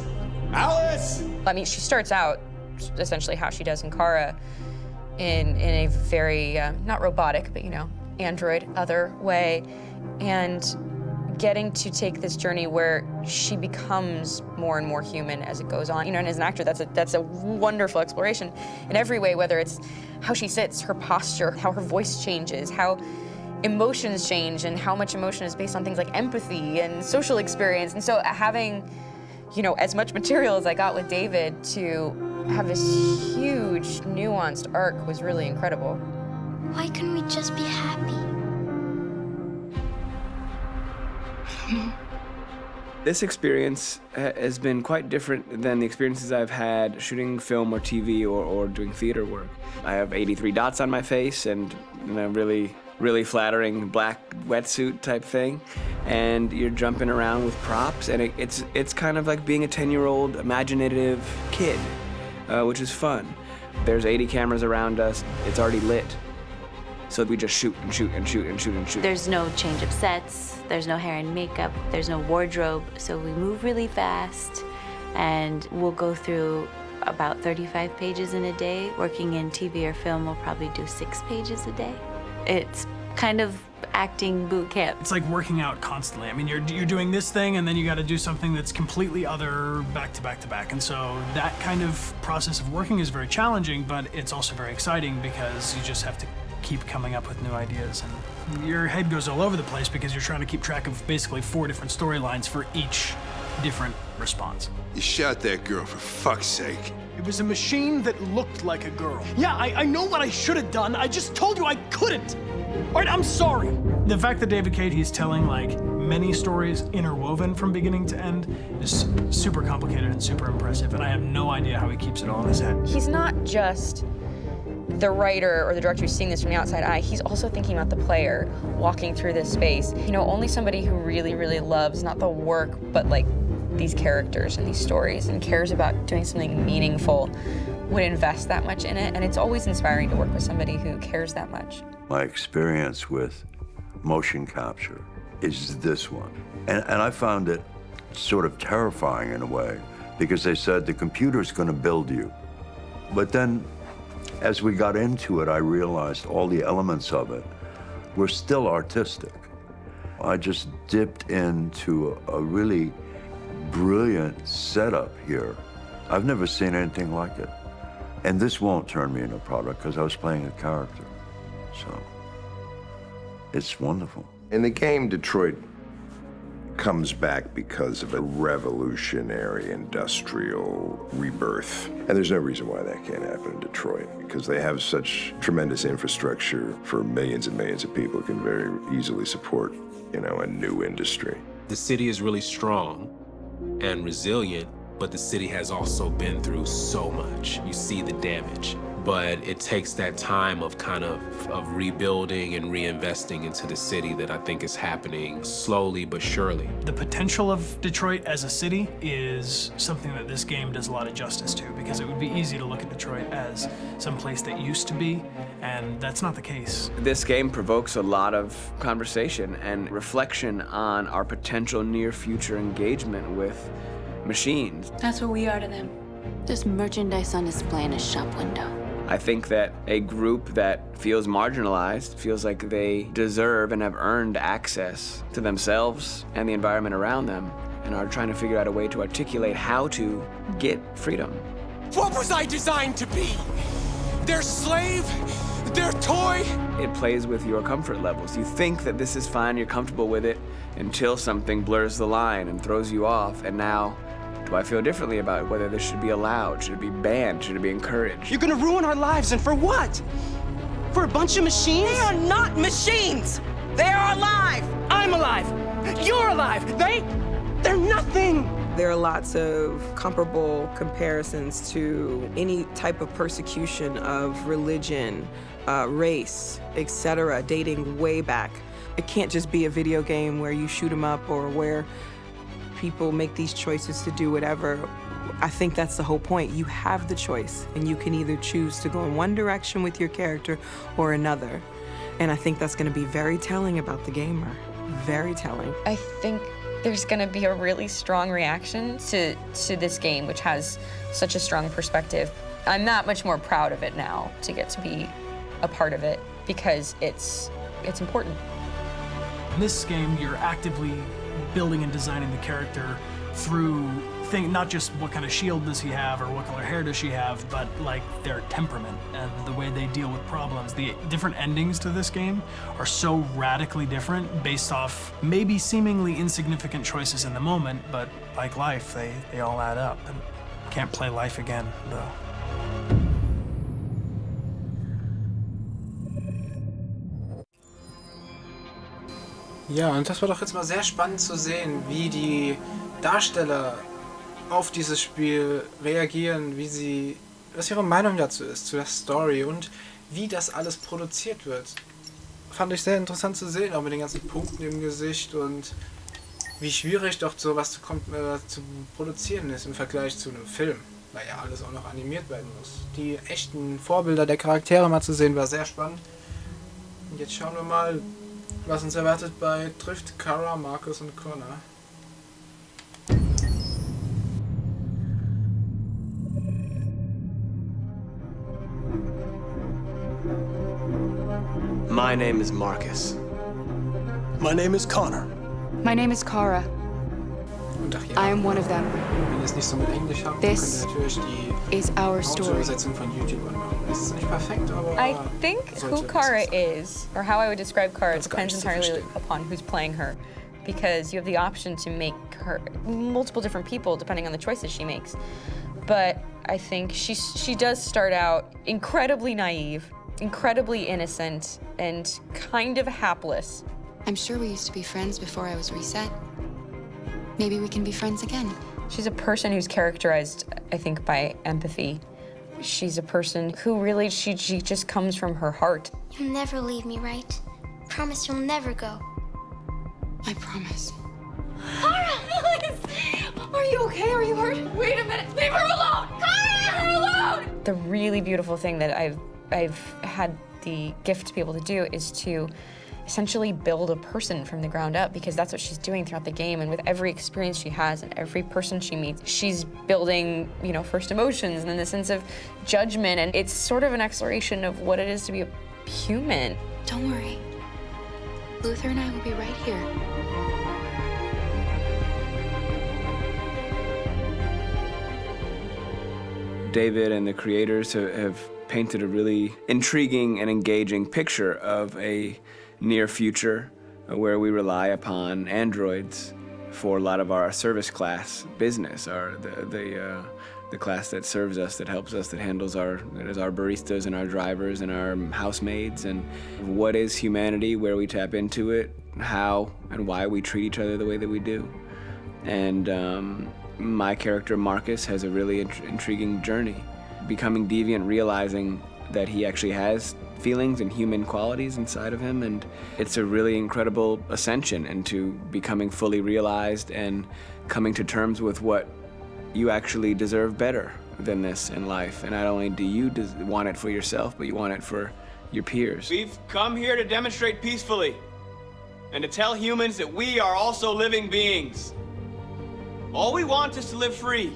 Alice! I mean, she starts out essentially how she does in Kara in a very, not robotic, but, you know, android, other way, and getting to take this journey where she becomes more and more human as it goes on. You know, and as an actor, that's a wonderful exploration in every way, whether it's how she sits, her posture, how her voice changes, how emotions change, and how much emotion is based on things like empathy and social experience. And so having, you know, as much material as I got with David to have this huge, nuanced arc was really incredible. Why couldn't we just be happy? This experience has been quite different than the experiences I've had shooting film or TV or doing theater work. I have 83 dots on my face and a really flattering black wetsuit type thing, and you're jumping around with props, and it's kind of like being a 10-year-old imaginative kid, which is fun. There's 80 cameras around us. It's already lit. So we just shoot and shoot and shoot and shoot and shoot. There's no change of sets, there's no hair and makeup, there's no wardrobe, so we move really fast, and we'll go through about 35 pages in a day. Working in TV or film, we'll probably do 6 pages a day. It's kind of acting boot camp. It's like working out constantly. I mean, you're doing this thing, and then you got to do something that's completely other back to back to back. And so that kind of process of working is very challenging, but it's also very exciting because you just have to keep coming up with new ideas, and your head goes all over the place because you're trying to keep track of basically 4 different storylines for each different response. You shot that girl, for fuck's sake. It was a machine that looked like a girl. Yeah, I know what I should have done. I just told you I couldn't. All right, I'm sorry. The fact that David Cade, he's telling like many stories interwoven from beginning to end is super complicated and super impressive, and I have no idea how he keeps it all in his head. He's not just the writer or the director who's seeing this from the outside eye, he's also thinking about the player walking through this space. You know, only somebody who really, really loves not the work, but like these characters and these stories and cares about doing something meaningful would invest that much in it. And it's always inspiring to work with somebody who cares that much. My experience with motion capture is this one. And I found it sort of terrifying in a way, because they said the computer's gonna build you. But then, as we got into it, I realized all the elements of it were still artistic. I just dipped into a really brilliant setup here. I've never seen anything like it. And this won't turn me into a product because I was playing a character. So it's wonderful. In the game, Detroit comes back because of a revolutionary industrial rebirth. And there's no reason why that can't happen in Detroit, because they have such tremendous infrastructure for millions and millions of people who can very easily support, you know, a new industry. The city is really strong and resilient, but the city has also been through so much. You see the damage. But it takes that time of kind of rebuilding and reinvesting into the city that I think is happening slowly but surely. The potential of Detroit as a city is something that this game does a lot of justice to, because it would be easy to look at Detroit as some place that used to be, and that's not the case. This game provokes a lot of conversation and reflection on our potential near-future engagement with machines. That's what we are to them. Just merchandise on display in a shop window. I think that a group that feels marginalized, feels like they deserve and have earned access to themselves and the environment around them, and are trying to figure out a way to articulate how to get freedom. What was I designed to be? Their slave? Their toy! It plays with your comfort levels. You think that this is fine, you're comfortable with it, until something blurs the line and throws you off, and now, do I feel differently about whether this should be allowed? Should it be banned? Should it be encouraged? You're gonna ruin our lives, and for what? For a bunch of machines? They are not machines! They are alive! I'm alive! You're alive! They're nothing! There are lots of comparable comparisons to any type of persecution of religion, race, etc., dating way back. It can't just be a video game where you shoot 'em up or where people make these choices to do whatever. I think that's the whole point. You have the choice, and you can either choose to go in one direction with your character or another. And I think that's going to be very telling about the gamer. Very telling. I think there's going to be a really strong reaction to this game, which has such a strong perspective. I'm that much more proud of it now to get to be a part of it because it's important. In this game, you're actively building and designing the character through not just what kind of shield does he have or what color hair does she have, but like their temperament and the way they deal with problems. The different endings to this game are so radically different based off maybe seemingly insignificant choices in the moment, but like life, they all add up. And can't play life again, though. Ja, und das war doch jetzt mal sehr spannend zu sehen, wie die Darsteller auf dieses Spiel reagieren, was ihre Meinung dazu ist, zu der Story und wie das alles produziert wird. Fand ich sehr interessant zu sehen, auch mit den ganzen Punkten im Gesicht und wie schwierig doch sowas zu produzieren ist im Vergleich zu einem Film, weil ja alles auch noch animiert werden muss. Die echten Vorbilder der Charaktere mal zu sehen, war sehr spannend. Und jetzt schauen wir mal, was uns erwartet bei Trifft Kara, Marcus und Connor. My name is Marcus. My name is Connor. My name is Kara. Und ach ja, I am one of them. wenn ihr es nicht so mit Englisch habt, This könnt ihr natürlich die is our story. Autoübersetzung von YouTube anmachen. Es ist nicht perfekt, aber I think who Kara is, or how I would describe Kara, depends entirely upon who's playing her. Because you have the option to make her multiple different people depending on the choices she makes. But I think she does start out incredibly naive, incredibly innocent, and kind of hapless. I'm sure we used to be friends before I was reset. Maybe we can be friends again. She's a person who's characterized, I think, by empathy. She's a person who really, she just comes from her heart. You'll never leave me, right? Promise you'll never go. I promise. Kara! Are you okay? Are you hurt? Wait a minute. Leave her alone! Kara! Leave her alone! The really beautiful thing that I've had the gift to be able to do is to essentially build a person from the ground up, because that's what she's doing throughout the game. And with every experience she has and every person she meets, she's building, you know, first emotions and then the sense of judgment. And it's sort of an exploration of what it is to be a human. Don't worry. Luther and I will be right here. David and the creators have painted a really intriguing and engaging picture of a near future where we rely upon androids for a lot of our service class business, the class that serves us, that helps us, that handles our baristas and our drivers and our housemaids. And what is humanity, where we tap into it, how and why we treat each other the way that we do. And my character Marcus has a really intriguing journey, becoming deviant, realizing that he actually has feelings and human qualities inside of him, and it's a really incredible ascension into becoming fully realized and coming to terms with what you actually deserve better than this in life. And not only do you want it for yourself, but you want it for your peers. We've come here to demonstrate peacefully and to tell humans that we are also living beings. All we want is to live free.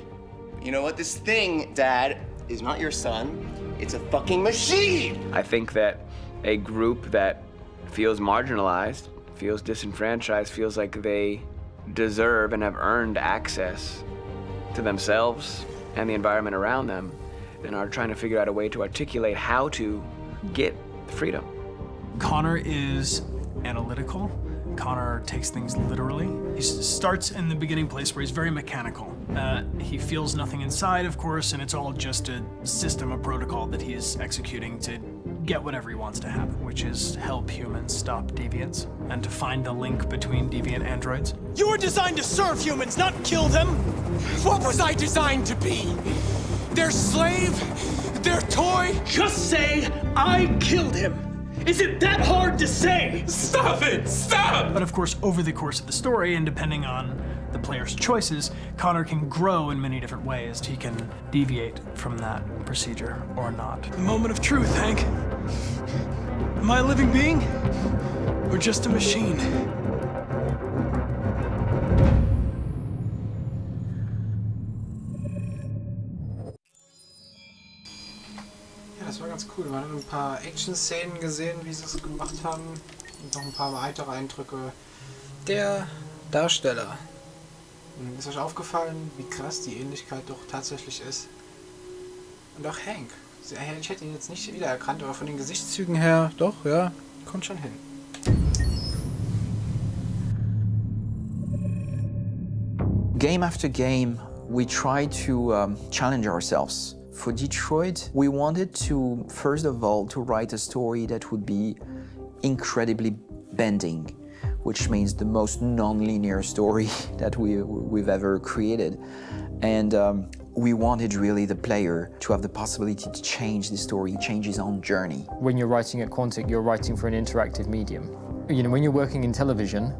You know what? This thing, Dad, is not your son. It's a fucking machine! I think that a group that feels marginalized, feels disenfranchised, feels like they deserve and have earned access to themselves and the environment around them, and are trying to figure out a way to articulate how to get freedom. Connor is analytical. Connor takes things literally. He starts in the beginning place where he's very mechanical. He feels nothing inside, of course, and it's all just a system, a protocol that he is executing to get whatever he wants to happen, which is help humans stop deviants and to find the link between deviant androids. You were designed to serve humans, not kill them. What was I designed to be? Their slave? Their toy? Just say, I killed him. Is it that hard to say? Stop it! Stop! But of course, over the course of the story, and depending on the player's choices, Connor can grow in many different ways. He can deviate from that procedure or not. The moment of truth, Hank. Am I a living being? Or just a machine? Ja, das war ganz cool. Man hat ein paar Action-Szenen gesehen, wie sie es gemacht haben. Und noch ein paar weitere Eindrücke. Der Darsteller. Ist euch aufgefallen, wie krass die Ähnlichkeit doch tatsächlich ist? Und auch Hank. Ich hätte ihn jetzt nicht wiedererkannt, aber von den Gesichtszügen her, doch, ja, kommt schon hin. Game after game, we try to challenge ourselves. For Detroit, we wanted to, first of all, to write a story that would be incredibly bending, which means the most non-linear story that we've ever created. And we wanted really the player to have the possibility to change the story, change his own journey. When you're writing at Quantic, you're writing for an interactive medium. You know, when you're working in television,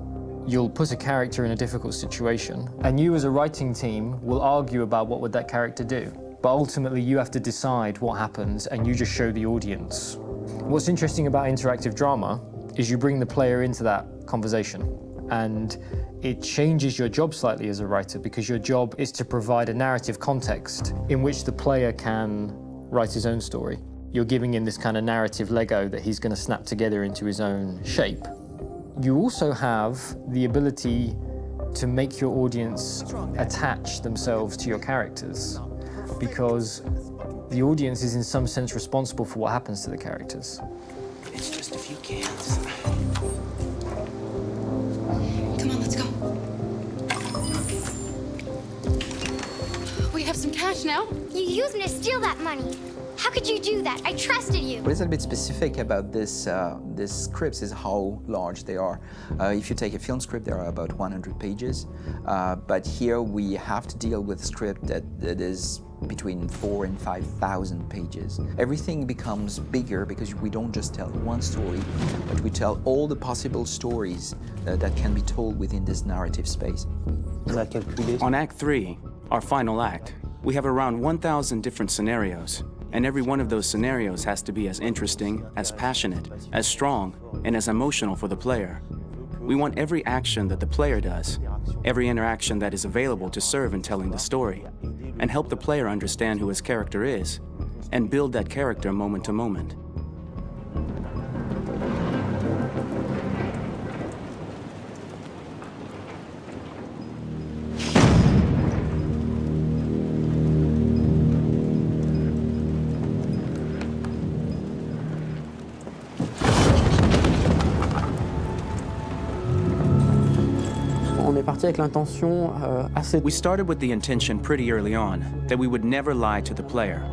you'll put a character in a difficult situation, and you as a writing team will argue about what would that character do. But ultimately, you have to decide what happens, and you just show the audience. What's interesting about interactive drama is you bring the player into that conversation, and it changes your job slightly as a writer, because your job is to provide a narrative context in which the player can write his own story. You're giving him this kind of narrative Lego that he's going to snap together into his own shape. You also have the ability to make your audience attach themselves to your characters, because the audience is in some sense responsible for what happens to the characters. It's just a few cans. Come on, let's go. We have some cash now. You used me to steal that money. How could you do that? I trusted you. What is a bit specific about these scripts is how large they are. If you take a film script, there are about 100 pages. But here we have to deal with a script that is between 4,000 and 5,000 pages. Everything becomes bigger because we don't just tell one story, but we tell all the possible stories that can be told within this narrative space. On Act 3, our final act, we have around 1,000 different scenarios. And every one of those scenarios has to be as interesting, as passionate, as strong, and as emotional for the player. We want every action that the player does, every interaction that is available to serve in telling the story, and help the player understand who his character is, and build that character moment to moment. We started with the intention pretty early on that we would never lie to the player.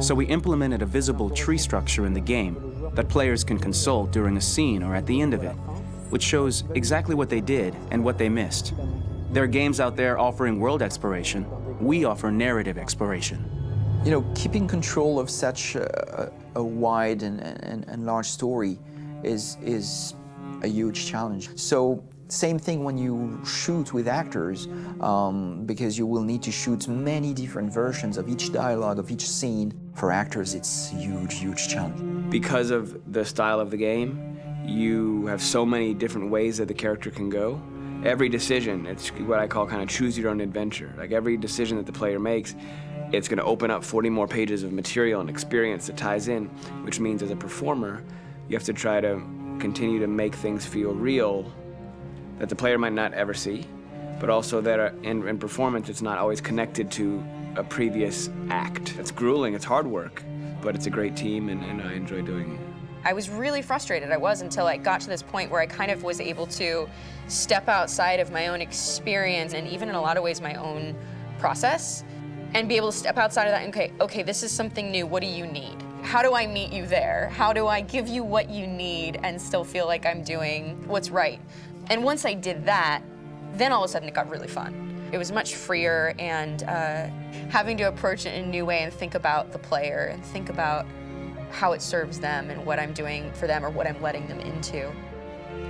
So we implemented a visible tree structure in the game that players can consult during a scene or at the end of it, which shows exactly what they did and what they missed. There are games out there offering world exploration. We offer narrative exploration. You know, keeping control of such a wide and large story is a huge challenge. So same thing when you shoot with actors, because you will need to shoot many different versions of each dialogue, of each scene. For actors, it's a huge, huge challenge. Because of the style of the game, you have so many different ways that the character can go. Every decision, it's what I call kind of choose your own adventure. Like every decision that the player makes, it's going to open up 40 more pages of material and experience that ties in, which means as a performer, you have to try to continue to make things feel real that the player might not ever see, but also that in performance it's not always connected to a previous act. It's grueling, it's hard work, but it's a great team and I enjoy doing it. I was really frustrated. I was until I got to this point where I kind of was able to step outside of my own experience and even in a lot of ways my own process and be able to step outside of that and okay, this is something new. What do you need? How do I meet you there? How do I give you what you need and still feel like I'm doing what's right? And once I did that, then all of a sudden it got really fun. It was much freer, and having to approach it in a new way and think about the player and think about how it serves them and what I'm doing for them or what I'm letting them into.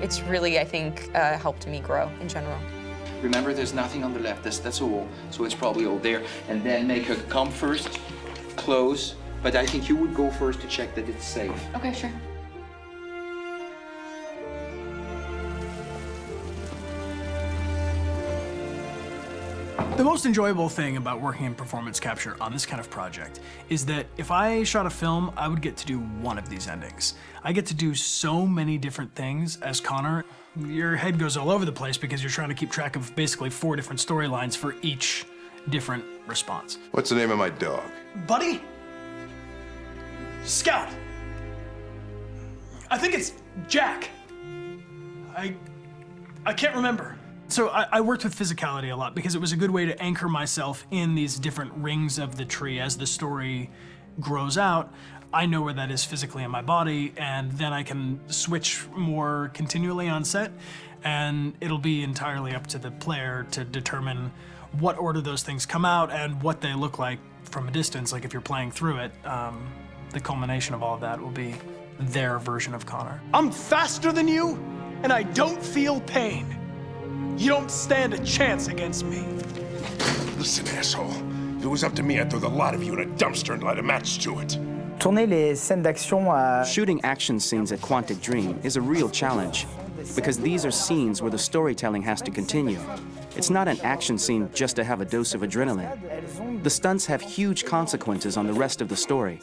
It's really, I think, helped me grow in general. Remember, there's nothing on the left. That's a wall, so it's probably all there. And then make her come first, close. But I think you would go first to check that it's safe. Okay, sure. The most enjoyable thing about working in performance capture on this kind of project is that if I shot a film, I would get to do one of these endings. I get to do so many different things as Connor. Your head goes all over the place because you're trying to keep track of basically 4 different storylines for each different response. What's the name of my dog? Buddy? Scout. I think it's Jack. I can't remember. So I worked with physicality a lot because it was a good way to anchor myself in these different rings of the tree. As the story grows out, I know where that is physically in my body, and then I can switch more continually on set, and it'll be entirely up to the player to determine what order those things come out and what they look like from a distance. Like if you're playing through it, the culmination of all of that will be their version of Connor. I'm faster than you, and I don't feel pain. You don't stand a chance against me. Listen, asshole. If it was up to me, I'd throw the lot of you in a dumpster and light a match to it. Shooting action scenes at Quantic Dream is a real challenge because these are scenes where the storytelling has to continue. It's not an action scene just to have a dose of adrenaline. The stunts have huge consequences on the rest of the story.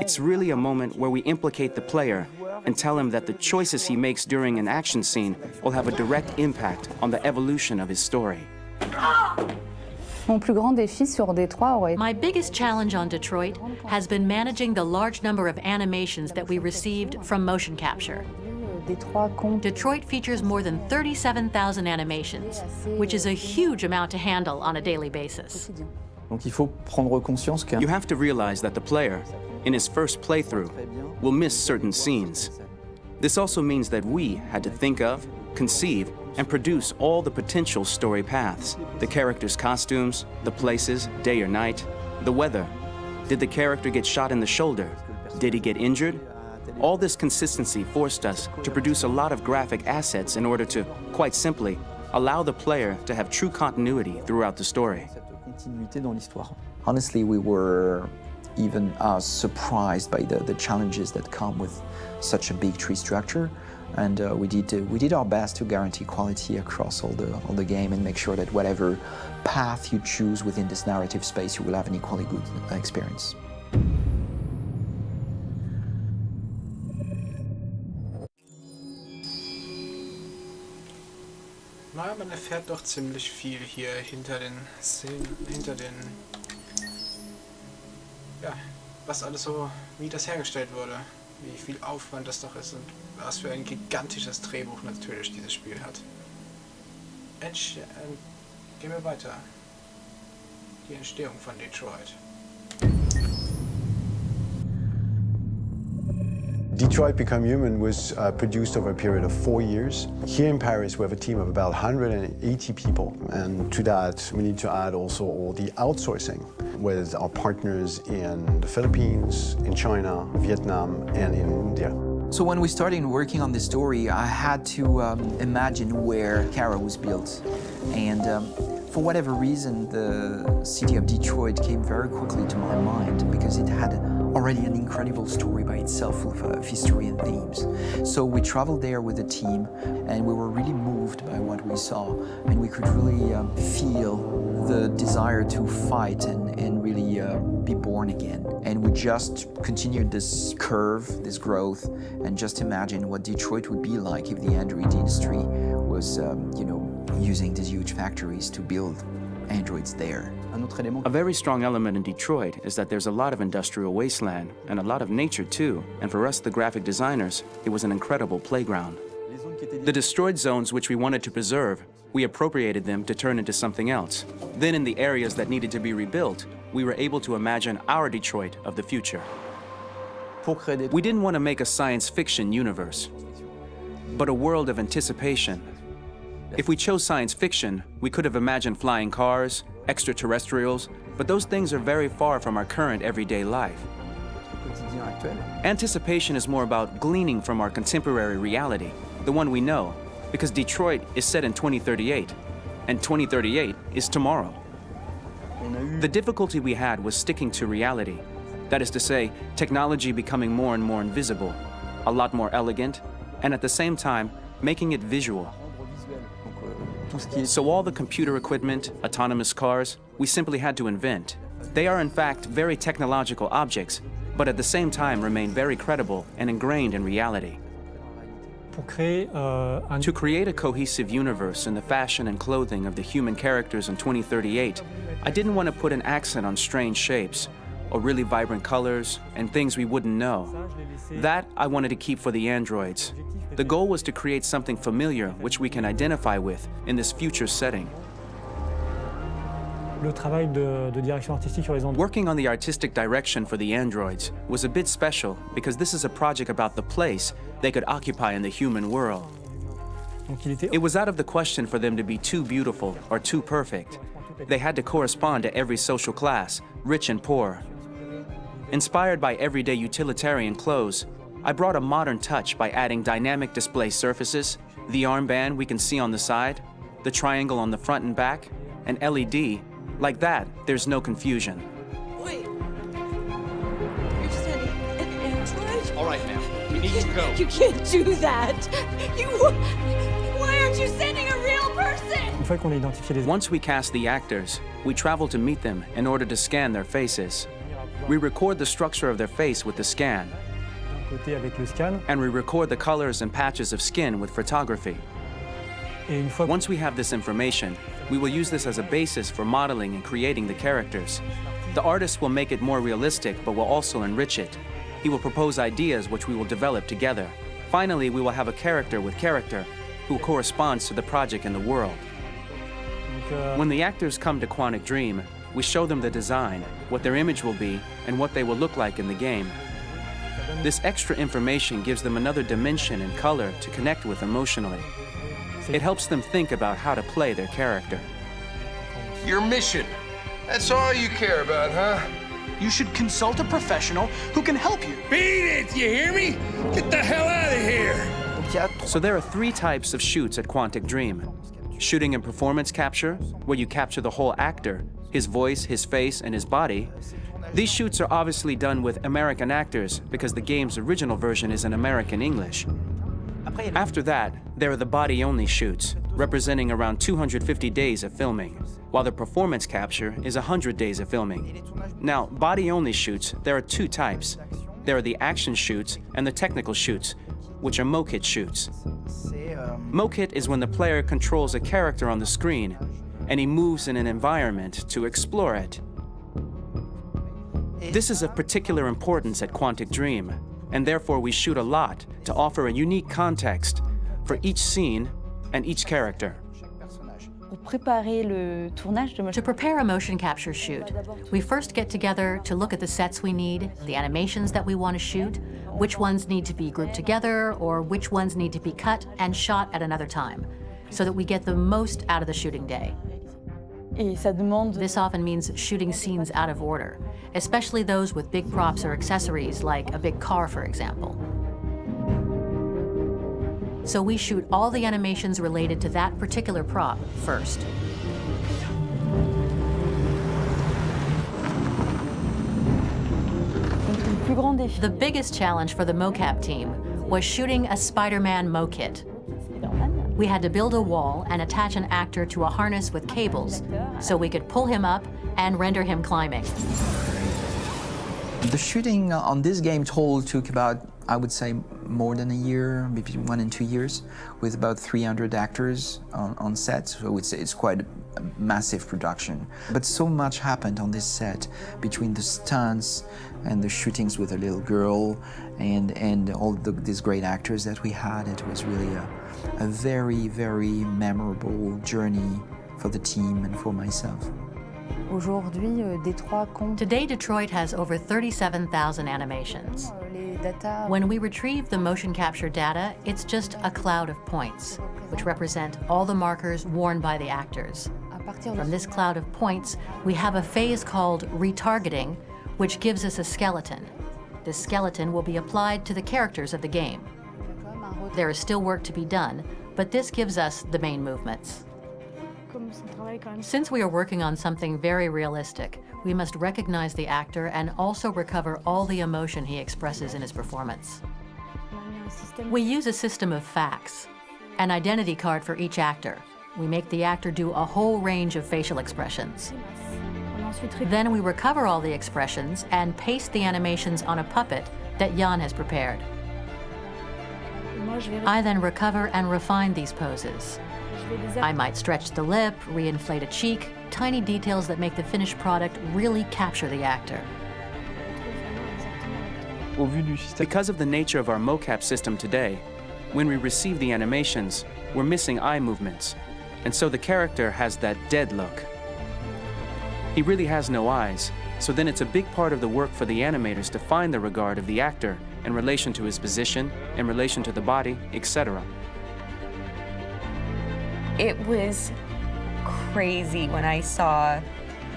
It's really a moment where we implicate the player and tell him that the choices he makes during an action scene will have a direct impact on the evolution of his story. My biggest challenge on Detroit has been managing the large number of animations that we received from motion capture. Detroit features more than 37,000 animations, which is a huge amount to handle on a daily basis. You have to realize that the player, in his first playthrough, will miss certain scenes. This also means that we had to think of, conceive, and produce all the potential story paths. The characters' costumes, the places, day or night, the weather. Did the character get shot in the shoulder? Did he get injured? All this consistency forced us to produce a lot of graphic assets in order to, quite simply, allow the player to have true continuity throughout the story. Honestly, we were even surprised by the challenges that come with such a big tree structure, and we did our best to guarantee quality across all the game and make sure that whatever path you choose within this narrative space, you will have an equally good experience. Naja, man erfährt doch ziemlich viel hier hinter den Szenen, ja, was alles so, wie das hergestellt wurde, wie viel Aufwand das doch ist und was für ein gigantisches Drehbuch natürlich dieses Spiel hat. Gehen wir weiter. Die Entstehung von Detroit. Detroit Become Human was produced over a period of 4 years. Here in Paris, we have a team of about 180 people. And to that, we need to add also all the outsourcing with our partners in the Philippines, in China, Vietnam, and in India. So when we started working on this story, I had to imagine where Kara was built. And for whatever reason, the city of Detroit came very quickly to my mind because it had already an incredible story by itself of history and themes. So we traveled there with the team and we were really moved by what we saw, and we could really feel the desire to fight and really be born again. And we just continued this curve, this growth, and just imagine what Detroit would be like if the Android industry was, using these huge factories to build androids there. A very strong element in Detroit is that there's a lot of industrial wasteland and a lot of nature too, and for us, the graphic designers, it was an incredible playground. The destroyed zones which we wanted to preserve, we appropriated them to turn into something else. Then in the areas that needed to be rebuilt, we were able to imagine our Detroit of the future. We didn't want to make a science fiction universe, but a world of anticipation. If we chose science fiction, we could have imagined flying cars, extraterrestrials, but those things are very far from our current everyday life. Anticipation is more about gleaning from our contemporary reality, the one we know, because Detroit is set in 2038, and 2038 is tomorrow. The difficulty we had was sticking to reality. That is to say, technology becoming more and more invisible, a lot more elegant, and at the same time, making it visual. So all the computer equipment, autonomous cars, we simply had to invent. They are in fact very technological objects, but at the same time remain very credible and ingrained in reality. To create a cohesive universe in the fashion and clothing of the human characters in 2038, I didn't want to put an accent on strange shapes, or really vibrant colors, and things we wouldn't know. That I wanted to keep for the androids. The goal was to create something familiar which we can identify with in this future setting. Working on the artistic direction for the androids was a bit special because this is a project about the place they could occupy in the human world. It was out of the question for them to be too beautiful or too perfect. They had to correspond to every social class, rich and poor. Inspired by everyday utilitarian clothes, I brought a modern touch by adding dynamic display surfaces, the armband we can see on the side, the triangle on the front and back, an LED. Like that, there's no confusion. Wait. You're sending an android? All right, ma'am. We need to go. You can't do that. Why aren't you sending a real person? Once we cast the actors, we travel to meet them in order to scan their faces. We record the structure of their face with the scan. And we record the colors and patches of skin with photography. Once we have this information, we will use this as a basis for modeling and creating the characters. The artist will make it more realistic, but will also enrich it. He will propose ideas which we will develop together. Finally, we will have a character with character who corresponds to the project and the world. When the actors come to Quantic Dream, we show them the design, what their image will be, and what they will look like in the game. This extra information gives them another dimension and color to connect with emotionally. It helps them think about how to play their character. Your mission. That's all you care about, huh? You should consult a professional who can help you. Beat it, you hear me? Get the hell out of here! So there are 3 types of shoots at Quantic Dream. Shooting and performance capture, where you capture the whole actor, his voice, his face, and his body. These shoots are obviously done with American actors because the game's original version is in American English. After that, there are the body-only shoots, representing around 250 days of filming, while the performance capture is 100 days of filming. Now, body-only shoots, there are 2 types. There are the action shoots and the technical shoots, which are mokit shoots. Mokit is when the player controls a character on the screen, and he moves in an environment to explore it. This is of particular importance at Quantic Dream, and therefore we shoot a lot to offer a unique context for each scene and each character. To prepare a motion capture shoot, we first get together to look at the sets we need, the animations that we want to shoot, which ones need to be grouped together, or which ones need to be cut and shot at another time, so that we get the most out of the shooting day. This often means shooting scenes out of order, especially those with big props or accessories, like a big car, for example. So we shoot all the animations related to that particular prop first. The biggest challenge for the mocap team was shooting a Spider-Man mokit. We had to build a wall and attach an actor to a harness with cables so we could pull him up and render him climbing. The shooting on this game total took about I would say more than a year, maybe 1 and 2 years, with about 300 actors on set. So it's quite a massive production. But so much happened on this set between the stunts and the shootings with a little girl and all these great actors that we had. It was really a very, very memorable journey for the team and for myself. Today, Detroit has over 37,000 animations. When we retrieve the motion capture data, it's just a cloud of points, which represent all the markers worn by the actors. From this cloud of points, we have a phase called retargeting, which gives us a skeleton. This skeleton will be applied to the characters of the game. There is still work to be done, but this gives us the main movements. Since we are working on something very realistic, we must recognize the actor and also recover all the emotion he expresses in his performance. We use a system of facts, an identity card for each actor. We make the actor do a whole range of facial expressions. Then we recover all the expressions and paste the animations on a puppet that Jan has prepared. I then recover and refine these poses. I might stretch the lip, reinflate a cheek, tiny details that make the finished product really capture the actor. Because of the nature of our mocap system today, when we receive the animations, we're missing eye movements, and so the character has that dead look. He really has no eyes, so then it's a big part of the work for the animators to find the regard of the actor in relation to his position, in relation to the body, etc. It was crazy when I saw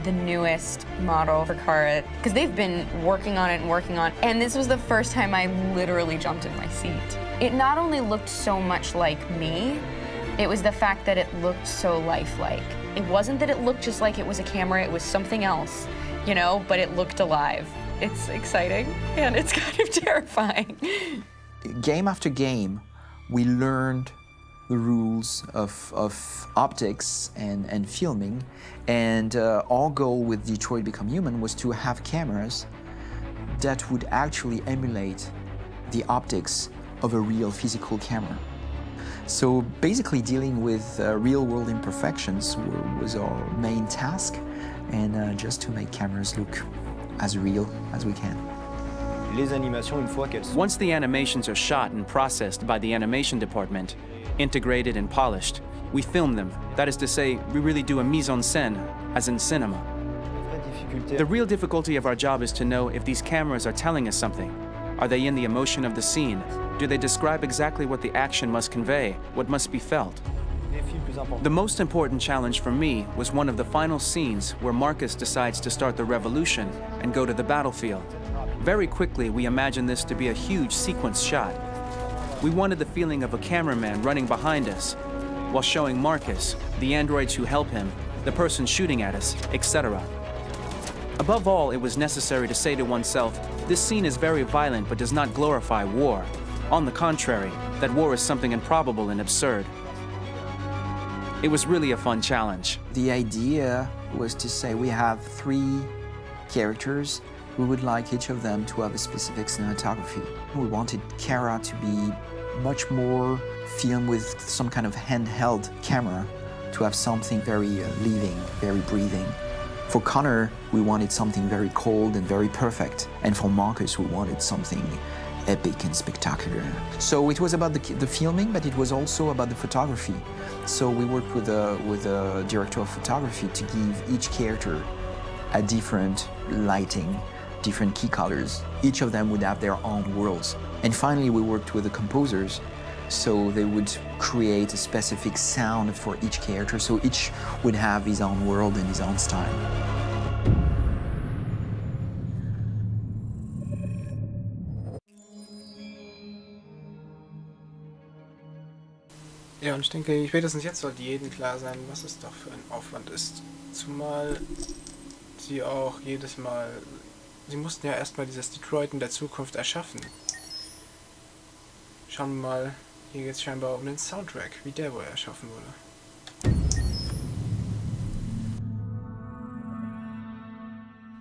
the newest model for Kara, because they've been working on it and working on it, and this was the first time I literally jumped in my seat. It not only looked so much like me, it was the fact that it looked so lifelike. It wasn't that it looked just like it was a camera, it was something else, you know, but it looked alive. It's exciting, and it's kind of terrifying. Game after game, we learned the rules of optics and filming, and our goal with Detroit Become Human was to have cameras that would actually emulate the optics of a real physical camera. So basically dealing with real-world imperfections was our main task, and just to make cameras look as real as we can. Once the animations are shot and processed by the animation department, integrated and polished, we film them. That is to say, we really do a mise en scène, as in cinema. The real difficulty of our job is to know if these cameras are telling us something. Are they in the emotion of the scene? Do they describe exactly what the action must convey, what must be felt? The most important challenge for me was one of the final scenes where Marcus decides to start the revolution and go to the battlefield. Very quickly, we imagined this to be a huge sequence shot. We wanted the feeling of a cameraman running behind us while showing Marcus, the androids who help him, the person shooting at us, etc. Above all, it was necessary to say to oneself, this scene is very violent but does not glorify war. On the contrary, that war is something improbable and absurd. It was really a fun challenge. The idea was to say we have 3 characters. We would like each of them to have a specific cinematography. We wanted Kara to be much more filmed with some kind of handheld camera, to have something very living, very breathing. For Connor, we wanted something very cold and very perfect. And for Marcus, we wanted something epic and spectacular. So it was about the filming, but it was also about the photography. So we worked with a director of photography to give each character a different lighting, different key colors. Each of them would have their own worlds. And finally, we worked with the composers, so they would create a specific sound for each character, so each would have his own world and his own style. Ja, und ich denke, spätestens jetzt sollte jedem klar sein, was es doch für ein Aufwand ist. Zumal sie auch jedes Mal... Sie mussten ja erstmal dieses Detroit in der Zukunft erschaffen. Schauen wir mal, hier geht es scheinbar um den Soundtrack, wie der wohl erschaffen wurde.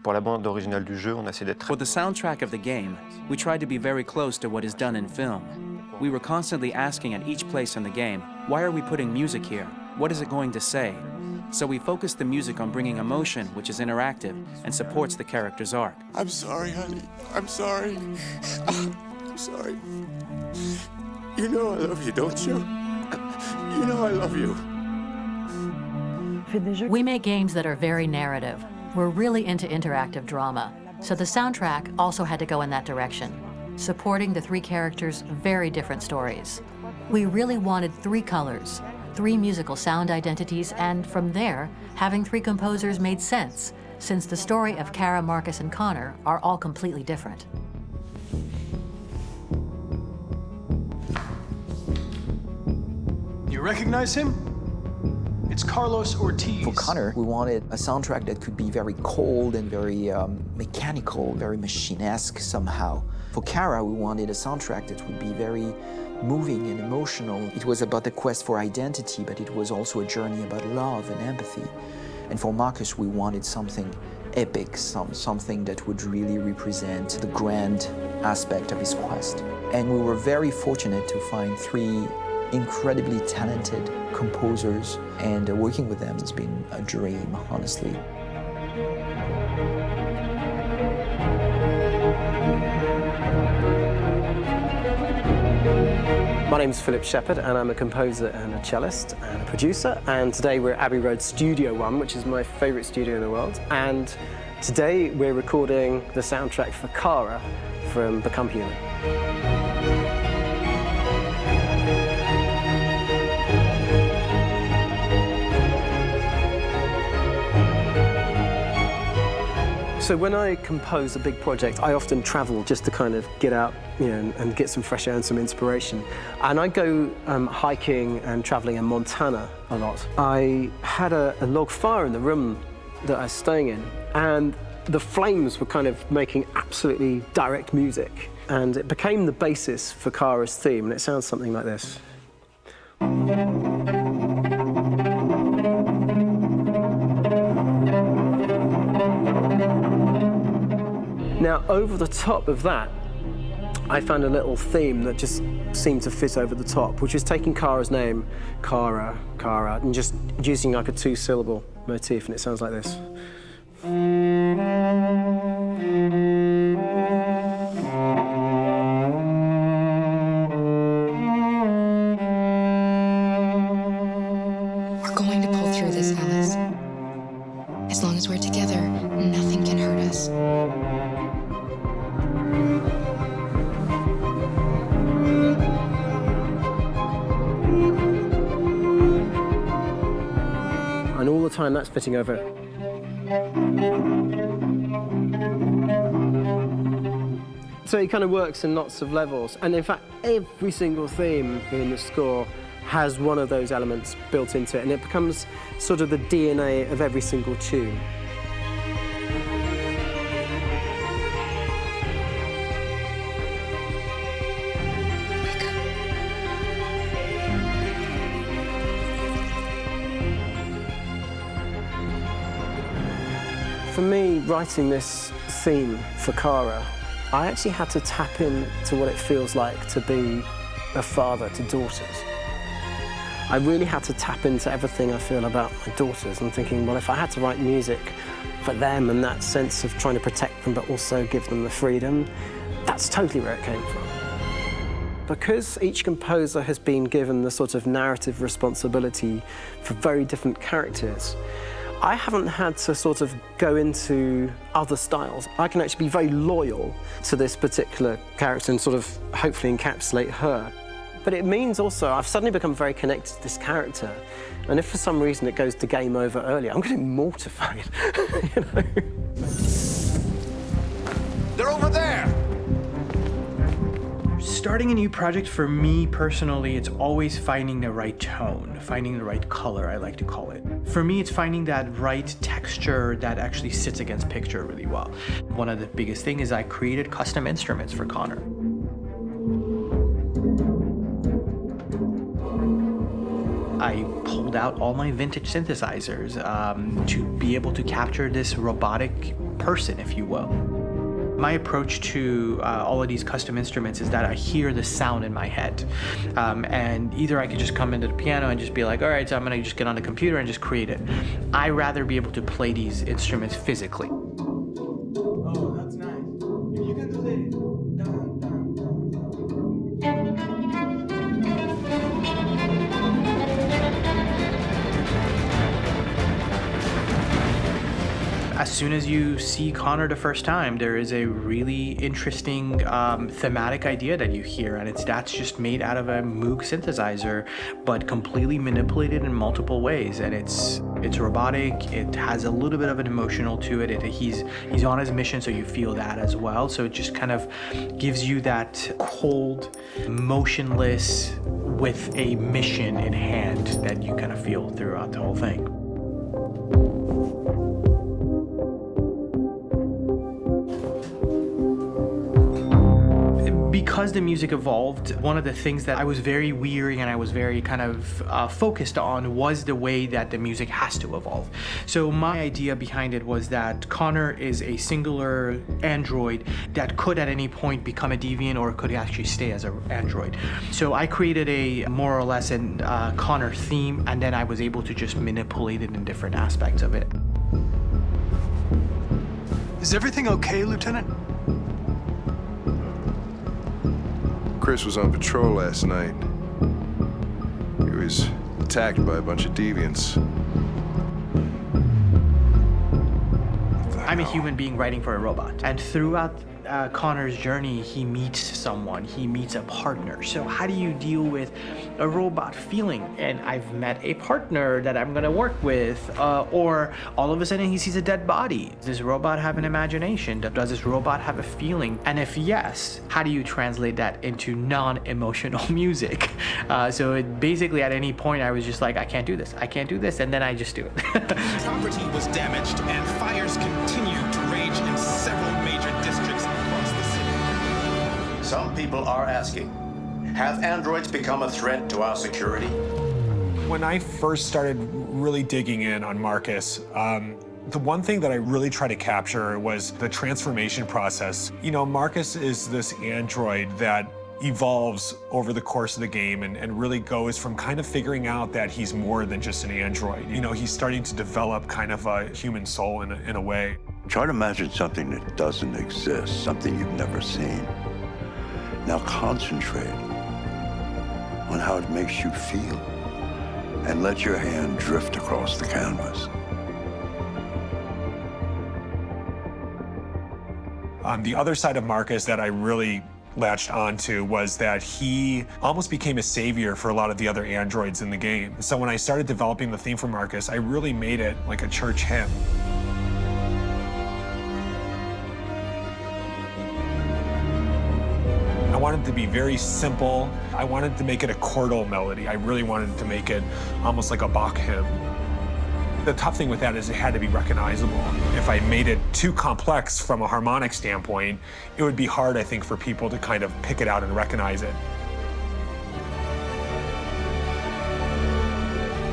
Pour la bande originale du jeu, on a essayé d'être... For the soundtrack of the game, we tried to be very close to what is done in film. We were constantly asking at each place in the game, why are we putting music here? What is it going to say? So we focused the music on bringing emotion, which is interactive, and supports the character's arc. I'm sorry, honey. I'm sorry. I'm sorry. You know I love you, don't you? You know I love you. We make games that are very narrative. We're really into interactive drama, so the soundtrack also had to go in that direction, supporting the three characters' very different stories. We really wanted three colors, three musical sound identities, and from there, having three composers made sense, since the story of Kara, Marcus, and Connor are all completely different. You recognize him? It's Carlos Ortiz. For Connor, we wanted a soundtrack that could be very cold and very mechanical, very machine-esque somehow. For Kara, we wanted a soundtrack that would be very moving and emotional. It was about the quest for identity, but it was also a journey about love and empathy. And for Marcus, we wanted something epic, something that would really represent the grand aspect of his quest. And we were very fortunate to find three incredibly talented composers, and working with them has been a dream, honestly. My name is Philip Shepherd, and I'm a composer and a cellist and a producer. And today we're at Abbey Road Studio One, which is my favourite studio in the world. And today we're recording the soundtrack for Kara from Become Human. So when I compose a big project, I often travel just to kind of get out, and get some fresh air and some inspiration. And I go hiking and traveling in Montana a lot. I had a log fire in the room that I was staying in, and the flames were kind of making absolutely direct music. And it became the basis for Kara's theme, and it sounds something like this. Now, over the top of that, I found a little theme that just seemed to fit over the top, which is taking Kara's name, Kara, and just using like a two-syllable motif, and it sounds like this. We're going to pull through this, Alice. As long as we're together, nothing can hurt us. And all the time that's fitting over. So it kind of works in lots of levels. And in fact, every single theme in the score has one of those elements built into it, and it becomes sort of the DNA of every single tune. For me, writing this theme for Kara, I actually had to tap into what it feels like to be a father to daughters. I really had to tap into everything I feel about my daughters and thinking, well, if I had to write music for them and that sense of trying to protect them but also give them the freedom, that's totally where it came from. Because each composer has been given the sort of narrative responsibility for very different characters, I haven't had to sort of go into other styles. I can actually be very loyal to this particular character and sort of hopefully encapsulate her. But it means also I've suddenly become very connected to this character. And if for some reason it goes to game over early, I'm getting mortified, you know? They're over there! Starting a new project, for me personally, it's always finding the right tone, finding the right color, I like to call it. For me, it's finding that right texture that actually sits against picture really well. One of the biggest things is I created custom instruments for Connor. I pulled out all my vintage synthesizers to be able to capture this robotic person, if you will. My approach to all of these custom instruments is that I hear the sound in my head. And either I could just come into the piano and just be like, all right, so I'm gonna just get on the computer and just create it. I rather be able to play these instruments physically. Oh, that's nice. You can do that. As soon as you see Connor the first time, there is a really interesting thematic idea that you hear, and that's just made out of a Moog synthesizer, but completely manipulated in multiple ways. And it's robotic. It has a little bit of an emotional to it. He's on his mission, so you feel that as well. So it just kind of gives you that cold, motionless, with a mission in hand that you kind of feel throughout the whole thing. Because the music evolved, one of the things that I was very weary and I was very kind of focused on was the way that the music has to evolve. So my idea behind it was that Connor is a singular android that could at any point become a deviant or could actually stay as an android. So I created a more or less an Connor theme, and then I was able to just manipulate it in different aspects of it. Is everything okay, Lieutenant? Chris was on patrol last night. He was attacked by a bunch of deviants. I'm a human being writing for a robot, and throughout Connor's journey, he meets someone, he meets a partner. So how do you deal with a robot feeling? And I've met a partner that I'm gonna work with, or all of a sudden he sees a dead body. Does this robot have an imagination? Does this robot have a feeling? And if yes, how do you translate that into non-emotional music? So it basically at any point I was just like, I can't do this, and then I just do it. Property was damaged and fires continued to rage in several major districts across the city. Some people are asking, have androids become a threat to our security? When I first started really digging in on Marcus, the one thing that I really tried to capture was the transformation process. You know, Marcus is this android that evolves over the course of the game and really goes from kind of figuring out that he's more than just an android. You know, he's starting to develop kind of a human soul in a way. Try to imagine something that doesn't exist, something you've never seen. Now concentrate on how it makes you feel and let your hand drift across the canvas. The other side of Marcus that I really latched onto was that he almost became a savior for a lot of the other androids in the game. So when I started developing the theme for Marcus, I really made it like a church hymn. I wanted it to be very simple. I wanted to make it a chordal melody. I really wanted to make it almost like a Bach hymn. The tough thing with that is it had to be recognizable. If I made it too complex from a harmonic standpoint, it would be hard, I think, for people to kind of pick it out and recognize it.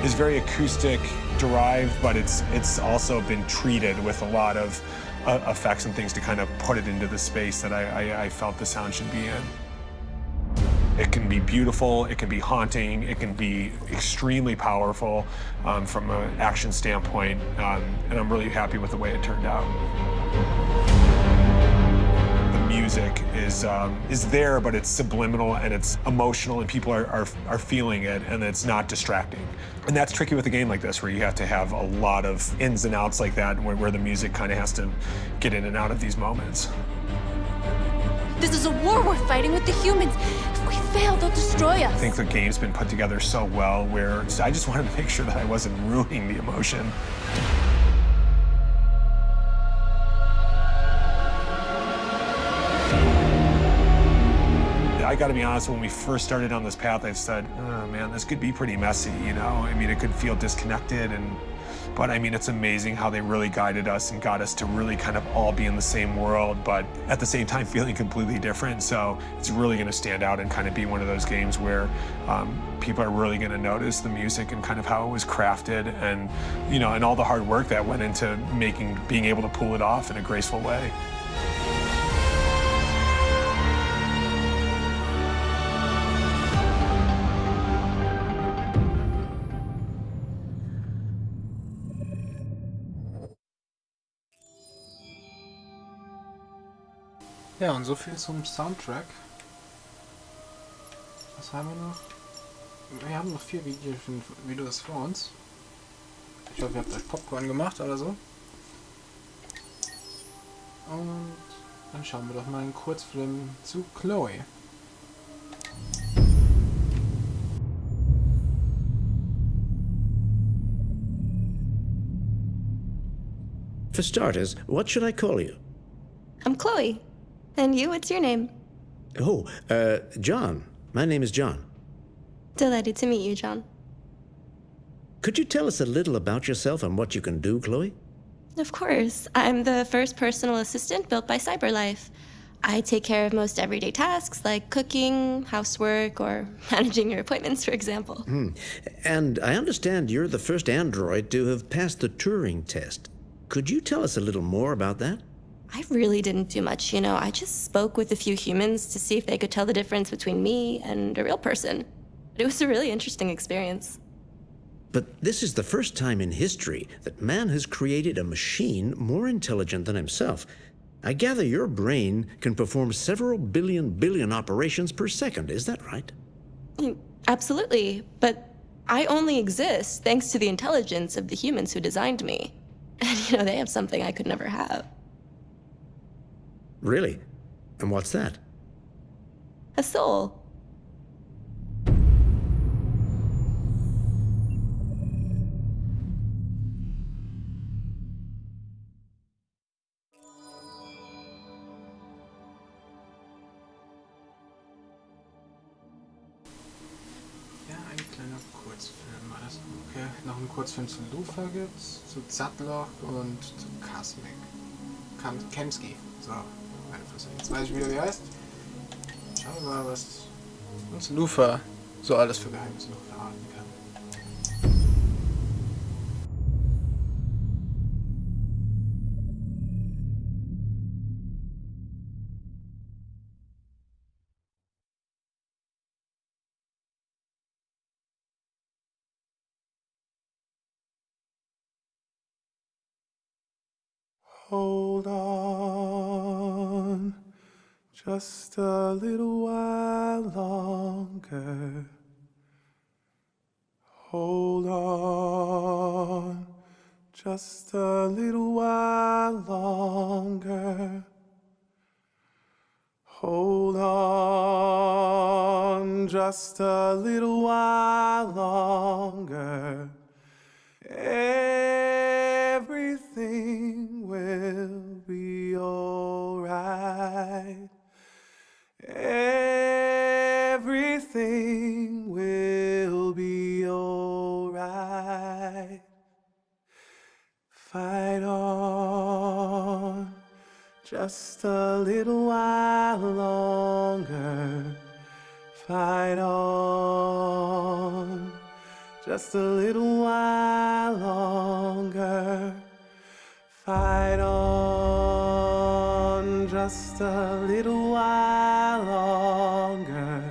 It's very acoustic derived, but it's also been treated with a lot of effects and things to kind of put it into the space that I felt the sound should be in. It can be beautiful, it can be haunting, it can be extremely powerful from an action standpoint, and I'm really happy with the way it turned out. The music is there, but it's subliminal and it's emotional, and people are feeling it, and it's not distracting. And that's tricky with a game like this, where you have to have a lot of ins and outs like that, where the music kind of has to get in and out of these moments. This is a war we're fighting with the humans. If we fail, they'll destroy us. I think the game's been put together so well where I just wanted to make sure that I wasn't ruining the emotion. I gotta be honest, when we first started on this path, I said, oh man, this could be pretty messy, you know? I mean, it could feel disconnected, But I mean, it's amazing how they really guided us and got us to really kind of all be in the same world, but at the same time feeling completely different. So it's really going to stand out and kind of be one of those games where people are really going to notice the music and kind of how it was crafted, and and all the hard work that went into being able to pull it off in a graceful way. Ja, und so viel zum Soundtrack. Was haben wir noch? Wir haben noch 4 Videos vor uns. Ich hoffe, ihr habt euch Popcorn gemacht oder so. Und dann schauen wir doch mal einen Kurzfilm zu Chloe. For starters, what should I call you? I'm Chloe. And you, what's your name? Oh, John. My name is John. Delighted to meet you, John. Could you tell us a little about yourself and what you can do, Chloe? Of course. I'm the first personal assistant built by CyberLife. I take care of most everyday tasks like cooking, housework, or managing your appointments, for example. And I understand you're the first android to have passed the Turing test. Could you tell us a little more about that? I really didn't do much, I just spoke with a few humans to see if they could tell the difference between me and a real person. It was a really interesting experience. But this is the first time in history that man has created a machine more intelligent than himself. I gather your brain can perform several billion operations per second, is that right? Absolutely, but I only exist thanks to the intelligence of the humans who designed me. And they have something I could never have. Really? And what's that? A soul. Ja, ein kleiner Kurzfilm. Alles okay. Noch einen Kurzfilm zu Lufa gibt's, zu Zadloch und zu Kemsky. So. Jetzt weiß ich wieder, wie er heißt. Schauen wir mal, was uns Lufa so alles für Geheimnisse noch verraten kann. Hold on, just a little while longer. Hold on, just a little while longer. Hold on, just a little while longer. Everything will be alright. Everything will be alright. Fight on, just a little while longer. Fight on, just a little while longer. Fight on, just a little while longer.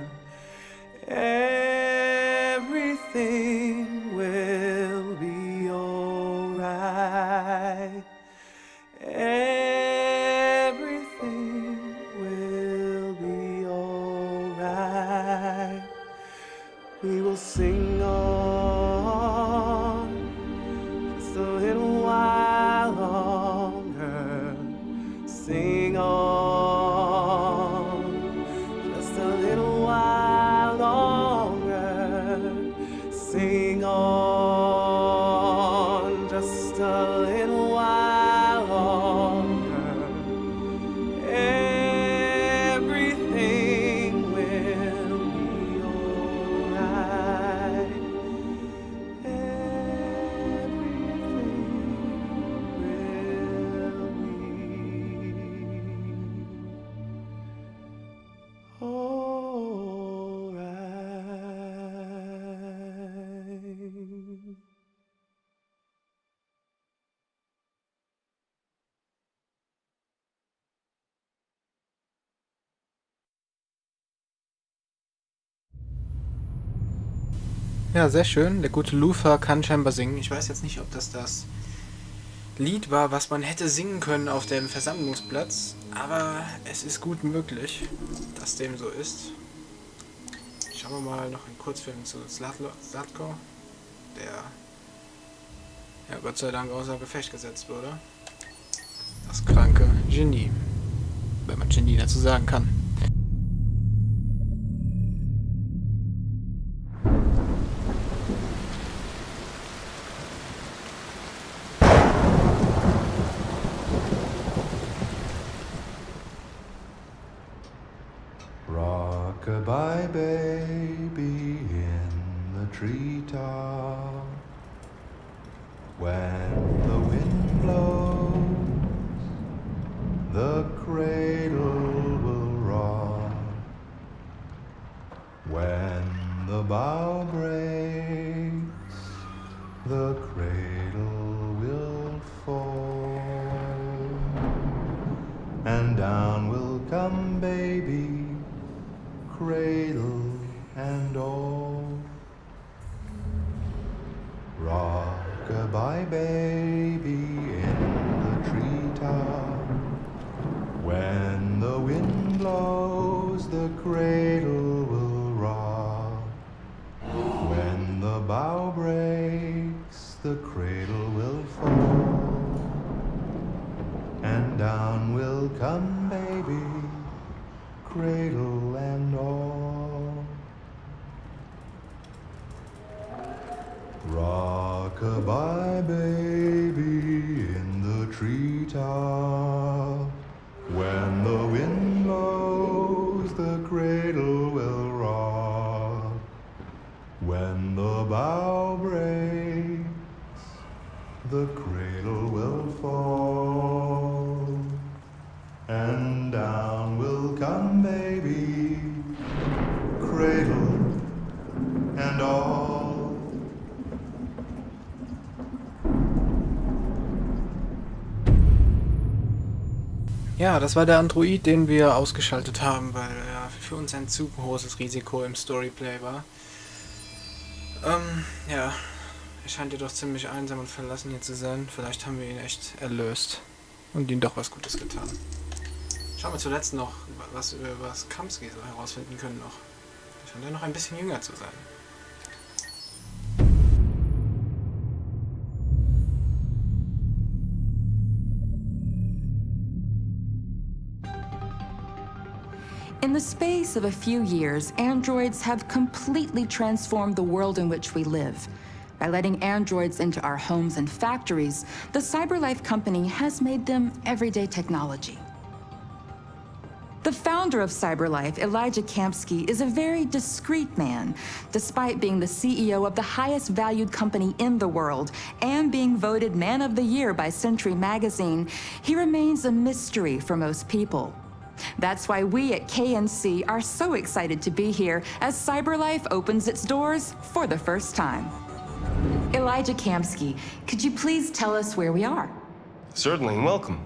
Everything will be alright. Everything will be alright. We will sing on just a little while longer. Sing on just a little while longer. Sing on just a little while longer. Everything will be alright. Ja, sehr schön. Der gute Luther kann scheinbar singen. Ich weiß jetzt nicht, ob das Lied war, was man hätte singen können auf dem Versammlungsplatz, aber es ist gut möglich, dass dem so ist. Schauen wir mal noch einen Kurzfilm zu Zlatko, der ja Gott sei Dank außer Gefecht gesetzt wurde. Das kranke Genie, wenn man Genie dazu sagen kann. Rock-a-bye baby in the treetop. When the wind blows, the cradle will rock. When the bough breaks, the cradle will fall. And down will come baby, cradle and all. Rock-a-bye baby in the treetop. When the wind blows, the cradle will rock. When the bough breaks, the cradle will fall. And down will come baby, cradle and all. Rock-a-bye baby in the treetop. When the wind blows, the cradle will rock. When the bough breaks, the cradle will fall. And down will come baby, cradle and all. Ja, das war der Android, den wir ausgeschaltet haben, weil er für uns ein zu großes Risiko im Storyplay war. Ja, er scheint jedoch ziemlich einsam und verlassen hier zu sein. Vielleicht haben wir ihn echt erlöst und ihm doch was Gutes getan. Schauen wir zuletzt noch, was wir über Kamsky so herausfinden können noch. Scheint er noch ein bisschen jünger zu sein. In the space of a few years, androids have completely transformed the world in which we live. By letting androids into our homes and factories, the CyberLife company has made them everyday technology. The founder of CyberLife, Elijah Kamsky, is a very discreet man. Despite being the CEO of the highest valued company in the world and being voted Man of the Year by Century Magazine, he remains a mystery for most people. That's why we at KNC are so excited to be here as CyberLife opens its doors for the first time. Elijah Kamsky, could you please tell us where we are? Certainly, and welcome.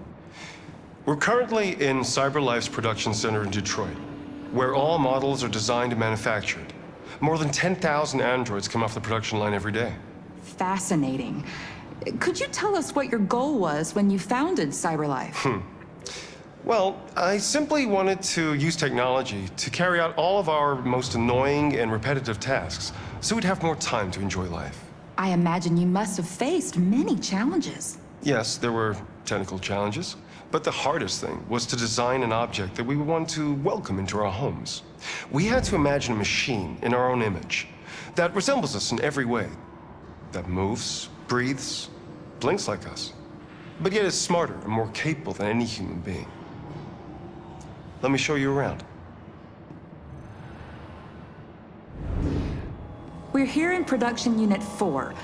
We're currently in CyberLife's production center in Detroit, where all models are designed and manufactured. More than 10,000 androids come off the production line every day. Fascinating. Could you tell us what your goal was when you founded CyberLife? Well, I simply wanted to use technology to carry out all of our most annoying and repetitive tasks, so we'd have more time to enjoy life. I imagine you must have faced many challenges. Yes, there were technical challenges, but the hardest thing was to design an object that we would want to welcome into our homes. We had to imagine a machine in our own image that resembles us in every way, that moves, breathes, blinks like us, but yet is smarter and more capable than any human being. Let me show you around. We're here in Production Unit 4.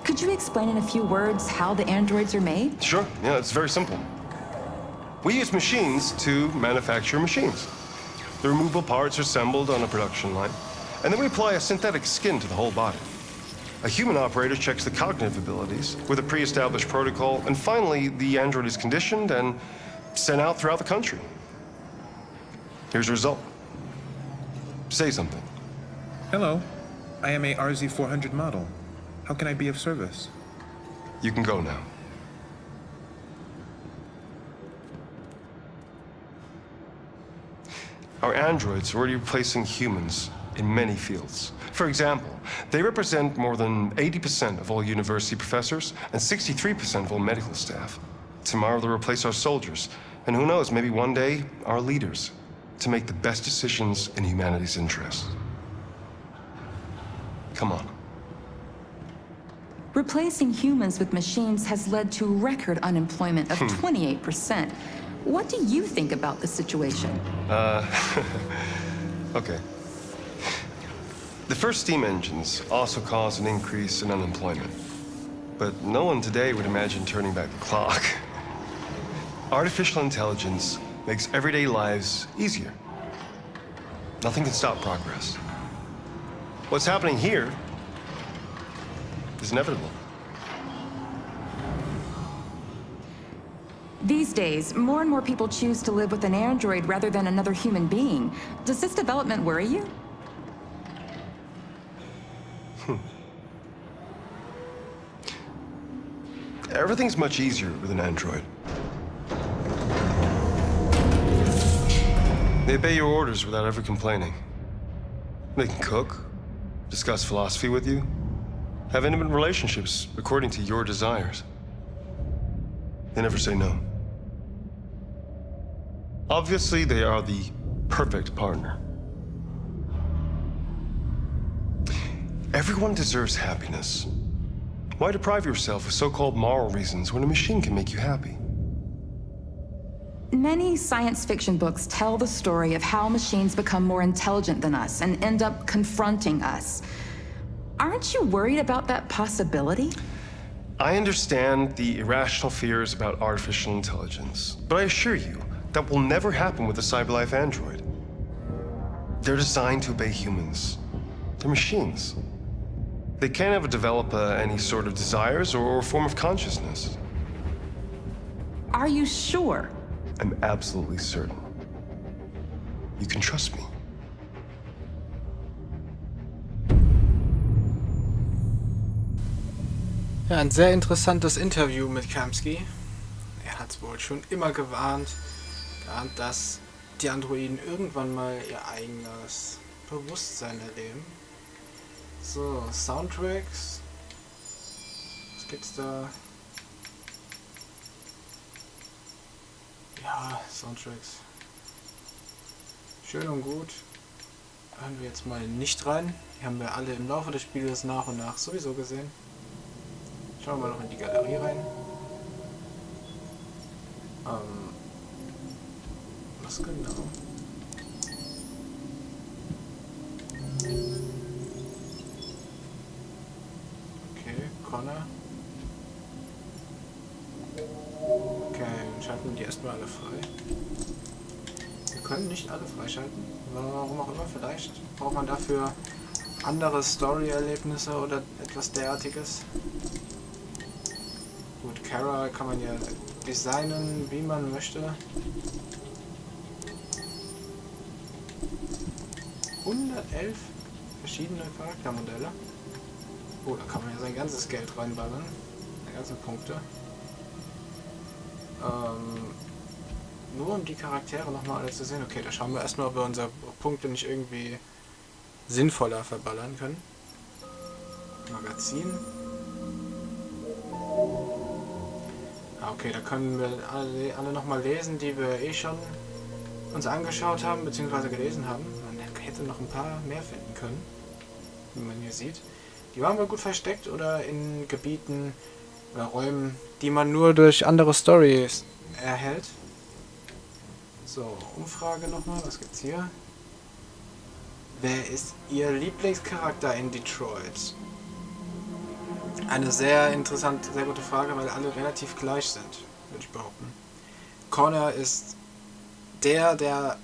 Could you explain in a few words how the androids are made? Sure, yeah, it's very simple. We use machines to manufacture machines. The removable parts are assembled on a production line, and then we apply a synthetic skin to the whole body. A human operator checks the cognitive abilities with a pre-established protocol, and finally, the android is conditioned and sent out throughout the country. Here's the result. Say something. Hello. I am a RZ400 model. How can I be of service? You can go now. Our androids are already replacing humans in many fields. For example, they represent more than 80% of all university professors and 63% of all medical staff. Tomorrow they'll replace our soldiers, and who knows, maybe one day, our leaders, to make the best decisions in humanity's interest. Come on. Replacing humans with machines has led to record unemployment of 28%. What do you think about the situation? Okay. The first steam engines also caused an increase in unemployment. But no one today would imagine turning back the clock. Artificial intelligence makes everyday lives easier. Nothing can stop progress. What's happening here is inevitable. These days, more and more people choose to live with an android rather than another human being. Does this development worry you? Everything's much easier with an android. They obey your orders without ever complaining. They can cook, discuss philosophy with you, have intimate relationships according to your desires. They never say no. Obviously, they are the perfect partner. Everyone deserves happiness. Why deprive yourself of so-called moral reasons when a machine can make you happy? Many science fiction books tell the story of how machines become more intelligent than us and end up confronting us. Aren't you worried about that possibility? I understand the irrational fears about artificial intelligence, but I assure you, that will never happen with a CyberLife android. They're designed to obey humans. They're machines. They can't ever develop any sort of desires or form of consciousness. Are you sure? I'm absolutely certain. You can trust me. Ja, ein sehr interessantes Interview mit Kamsky. Er hat wohl schon immer geahnt, dass die Androiden irgendwann mal ihr eigenes Bewusstsein erleben. So, Soundtracks. Was gibt's da? Ja, Soundtracks. Schön und gut. Hören wir jetzt mal nicht rein. Die haben wir alle im Laufe des Spieles nach und nach sowieso gesehen. Schauen wir mal noch in die Galerie rein. Was genau? Okay, Connor. Okay, dann schalten wir die erstmal alle frei. Wir können nicht alle freischalten. Warum auch immer, vielleicht braucht man dafür andere Story-Erlebnisse oder etwas derartiges. Gut, Kara kann man ja designen, wie man möchte. 111 verschiedene Charaktermodelle. Oh, da kann man ja sein ganzes Geld reinballern. Die ganzen Punkte. Nur um die Charaktere nochmal alle zu sehen. Okay, da schauen wir erstmal, ob wir unsere Punkte nicht irgendwie sinnvoller verballern können. Magazin. Okay, da können wir alle nochmal lesen, die wir eh schon uns angeschaut haben, beziehungsweise gelesen haben. Man hätte noch ein paar mehr finden können, wie man hier sieht. Die waren wohl gut versteckt oder in Gebieten oder Räumen, die man nur durch andere Storys erhält. So, Umfrage nochmal, was gibt's hier? Wer ist Ihr Lieblingscharakter in Detroit? Eine sehr interessante, sehr gute Frage, weil alle relativ gleich sind, würde ich behaupten. Connor ist der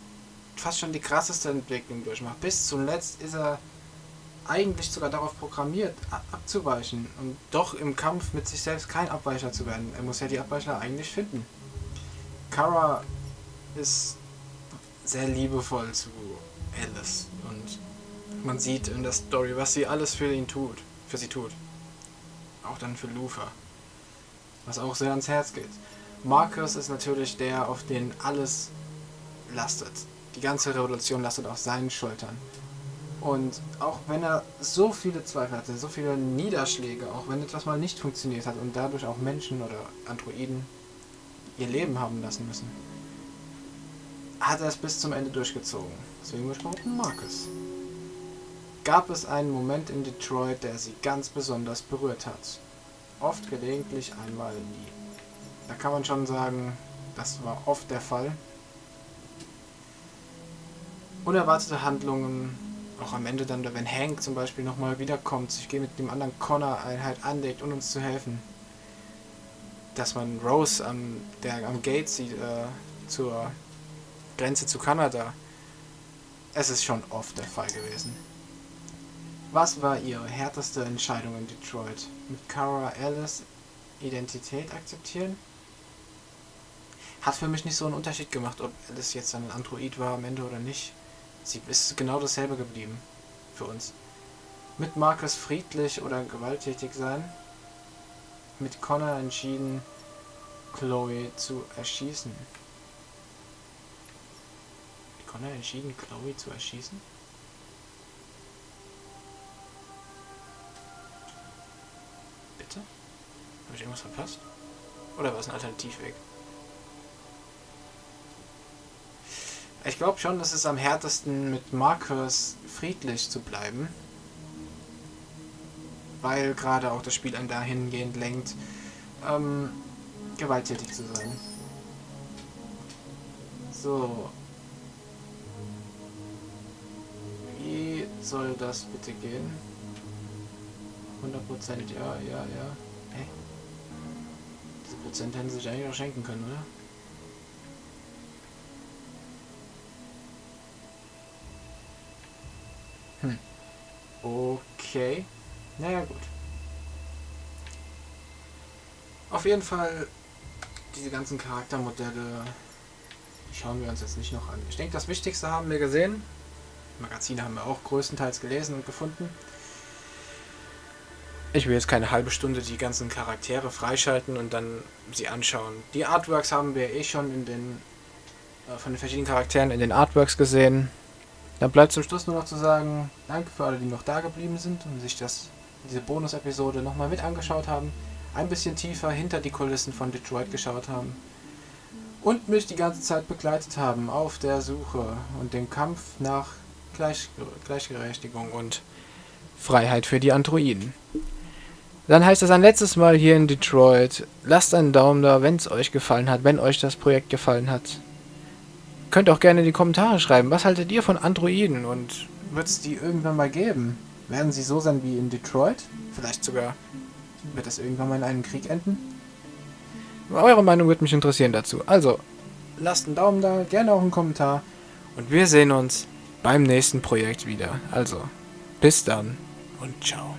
fast schon die krasseste Entwicklung durchmacht. Bis zuletzt ist er eigentlich sogar darauf programmiert, abzuweichen und doch im Kampf mit sich selbst kein Abweicher zu werden. Er muss ja die Abweichler eigentlich finden. Kara ist sehr liebevoll zu Alice und Man sieht in der Story, was sie alles für sie tut. Auch dann für Luther. Was auch sehr ans Herz geht. Marcus ist natürlich der, auf den alles lastet. Die ganze Revolution lastet auf seinen Schultern. Und auch wenn er so viele Zweifel hatte, so viele Niederschläge, auch wenn etwas mal nicht funktioniert hat und dadurch auch Menschen oder Androiden ihr Leben haben lassen müssen, hat er es bis zum Ende durchgezogen. Deswegen würde ich behaupten, Marcus. Gab es einen Moment in Detroit, der sie ganz besonders berührt hat. Oft, gelegentlich, einmal nie. Da kann man schon sagen, das war oft der Fall. Unerwartete Handlungen, auch am Ende dann, wenn Hank zum Beispiel nochmal wiederkommt, sich mit dem anderen Connor-Einheit anlegt, um uns zu helfen. Dass man Rose am Gate sieht, zur Grenze zu Kanada. Es ist schon oft der Fall gewesen. Was war ihre härteste Entscheidung in Detroit? Mit Kara Alice Identität akzeptieren? Hat für mich nicht so einen Unterschied gemacht, ob Alice jetzt ein Android war am Ende oder nicht. Sie ist genau dasselbe geblieben. Für uns. Mit Marcus friedlich oder gewalttätig sein? Mit Connor entschieden, Chloe zu erschießen. Mit Connor entschieden, Chloe zu erschießen? Bitte? Habe ich irgendwas verpasst? Oder war es ein Alternativweg? Ich glaube schon, dass es am härtesten mit Marcus friedlich zu bleiben. Weil gerade auch das Spiel einen dahingehend lenkt, gewalttätig zu sein. So. Wie soll das bitte gehen? 100% ja. Hä? Diese Prozent hätten sie sich eigentlich auch schenken können, oder? Okay. Naja, gut. Auf jeden Fall, diese ganzen Charaktermodelle, die schauen wir uns jetzt nicht noch an. Ich denke, das Wichtigste haben wir gesehen. Magazine haben wir auch größtenteils gelesen und gefunden. Ich will jetzt keine halbe Stunde die ganzen Charaktere freischalten und dann sie anschauen. Die Artworks haben wir eh schon von den verschiedenen Charakteren in den Artworks gesehen. Dann bleibt zum Schluss nur noch zu sagen, danke für alle, die noch da geblieben sind und sich diese Bonus-Episode nochmal mit angeschaut haben, ein bisschen tiefer hinter die Kulissen von Detroit geschaut haben und mich die ganze Zeit begleitet haben auf der Suche und dem Kampf nach Gleichberechtigung und Freiheit für die Androiden. Dann heißt es ein letztes Mal hier in Detroit, lasst einen Daumen da, wenn es euch gefallen hat, wenn euch das Projekt gefallen hat. Könnt auch gerne in die Kommentare schreiben, was haltet ihr von Androiden und wird es die irgendwann mal geben? Werden sie so sein wie in Detroit? Vielleicht sogar wird das irgendwann mal in einem Krieg enden? Eure Meinung würde mich interessieren dazu. Also, lasst einen Daumen da, gerne auch einen Kommentar und wir sehen uns beim nächsten Projekt wieder. Also, bis dann und ciao.